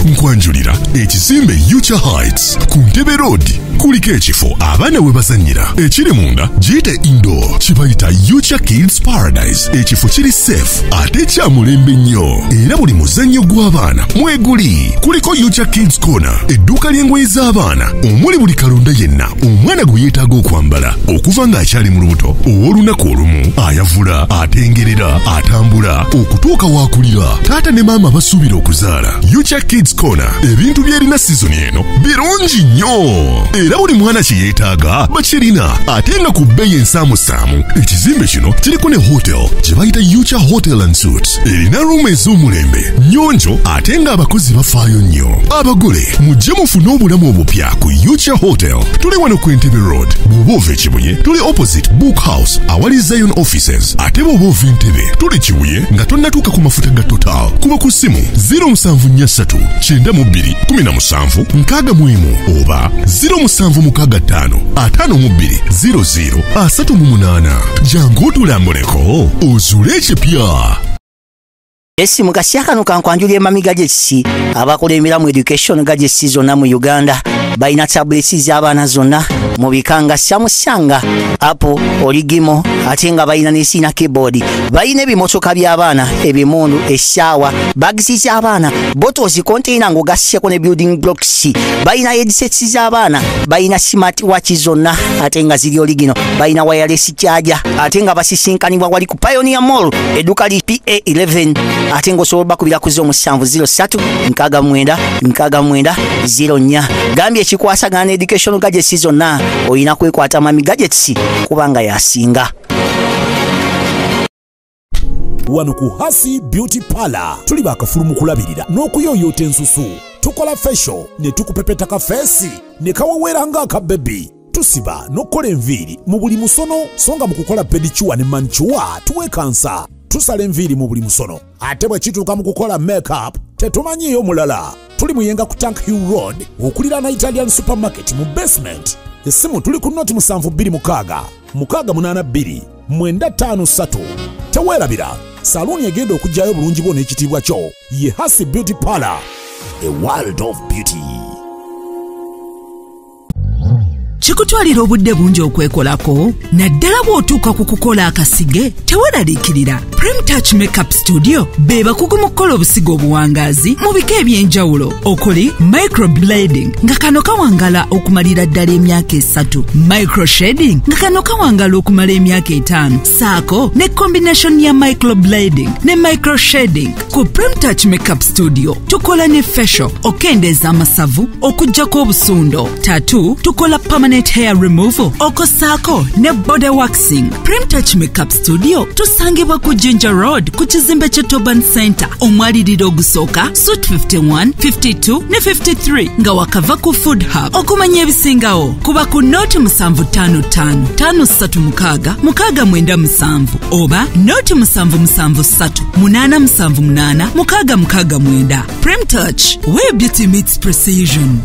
nkwanjulira ekizimbe Yucha Heights ku Ntebe Road kuliko ekifo abaana we bazannyira ekiri munda giyite indoor kibayita Yucha Kids Paradise ekifo kiri safe ate kya mulembe nnyo era buli muzannyo gw'abaana mweguli kuliko Yucha Kids Corner edduuka ly'engoye z'abaana omuli buli kalonda yenna omwana gwe yeetaaga okwambala okuva ng'akyali mu lubuto ow'olunaku olumu ayavula atengerera atambula okutuuka waakulira taata ne maama basuubira okuzaala Yucha Kids Corner ebintu by'erina sizoni eno birungi nnyo era buli mwana kye yeetaaga bakirina ate nga ku bbeeyi ensaamusaamu ekizimbe kino kiriko ne hotel gye bayita Yucha Hotel and Suites erina ruumu ez'omulembe nnyonjo ate ng'abakozi bafaayo nnyo abagole mujje mufune obulamu obupya ku Yucha Hotel tuli wano ku Entebbe Road bw'oba ova Kibuye tuli opposite Book House awali Zion Offices ate bw'oba ova Entebbe tuli Kibuye nga tonnatuuka ku mafuta ga Total kuba ku ssimu 0743 92 17 61 oba 0765 52 00 38 jangu otulambuleko ozuule ekipya esimu kasyakano kankwanjulye mamiga gyekisi abakola emiramu education gadgets zonna mu Uganda balina tablets z'abaana zonna mu bikanga Samsung, Apple, Origimo ate nga balina n'esiina keyboard balina ebimotoka by'abaana ebimundu essaawa bags z'abaana bottles container ng'ogasseko ne building blocks balina headsets z'abaana balina smart watch zonna ate nga ziri Origino balina wireless charger ate nga basisinkanibwa wali ku Pioneer Mall edduuka li PA11 ate ng'osobola bakubira ku 0703 69 69 04 gambye ekikwasagana education gadgets zonna oyina kwekwata mami gadgets kubanga yasinga wano ku Hasi Beauty Parlor tuli bakafulu mu kulabirira n'okuyoyoota ensusu tukola facial ne tukupepeta ka face ne kawewera ng'aka baby tusiba n'okukola enviiri mu buli musono songa mu kukola pedicure ne manicure tuwekansa tusala enviiri mu buli musono ate bwe kituuka mu kukola makeup tetumanyiyo mulala tuli muyenga ku Tank Hill Road okulira na Italian supermarket mu basement essimu tuli ku noti 72 682 953 teweerabira saluuni egenda okujjayo bulungi bwo n'ekitiibwa kyo ye Hasi Beauty Parlor, a world of beauty. tekutwalira obudde bungi okwekolako naddala bw'otuuka ku kukola akasige teweraliikirira. Premtouch Makeup Studio be bakugu mu kukola obusigo obuwangaazi mu bika eby'enjawulo okuli microblading nga kano kawangala okumalira ddala emyaka 3, microshading nga kano kawangala okumala emyaka 5, saako ne combination ya microblading ne microshading. Ku Premtouch Makeup Studio tukola ne facial okendeeza amasavu okuggyako obusundo, tattoo tukola permanent hair removal okosaako ne body waxing. Premtouch Makeup Studio tusangibwa ku Jinja Road ku kizimbe kye Toban Center omwaliriro ogusooka Suite 51, 52 ne 53 nga wakava ku Food Hub. Okumanya ebisingawo kuba ku Note 755 536 697 oba Note 773 878 669. Premtouch, where beauty meets precision.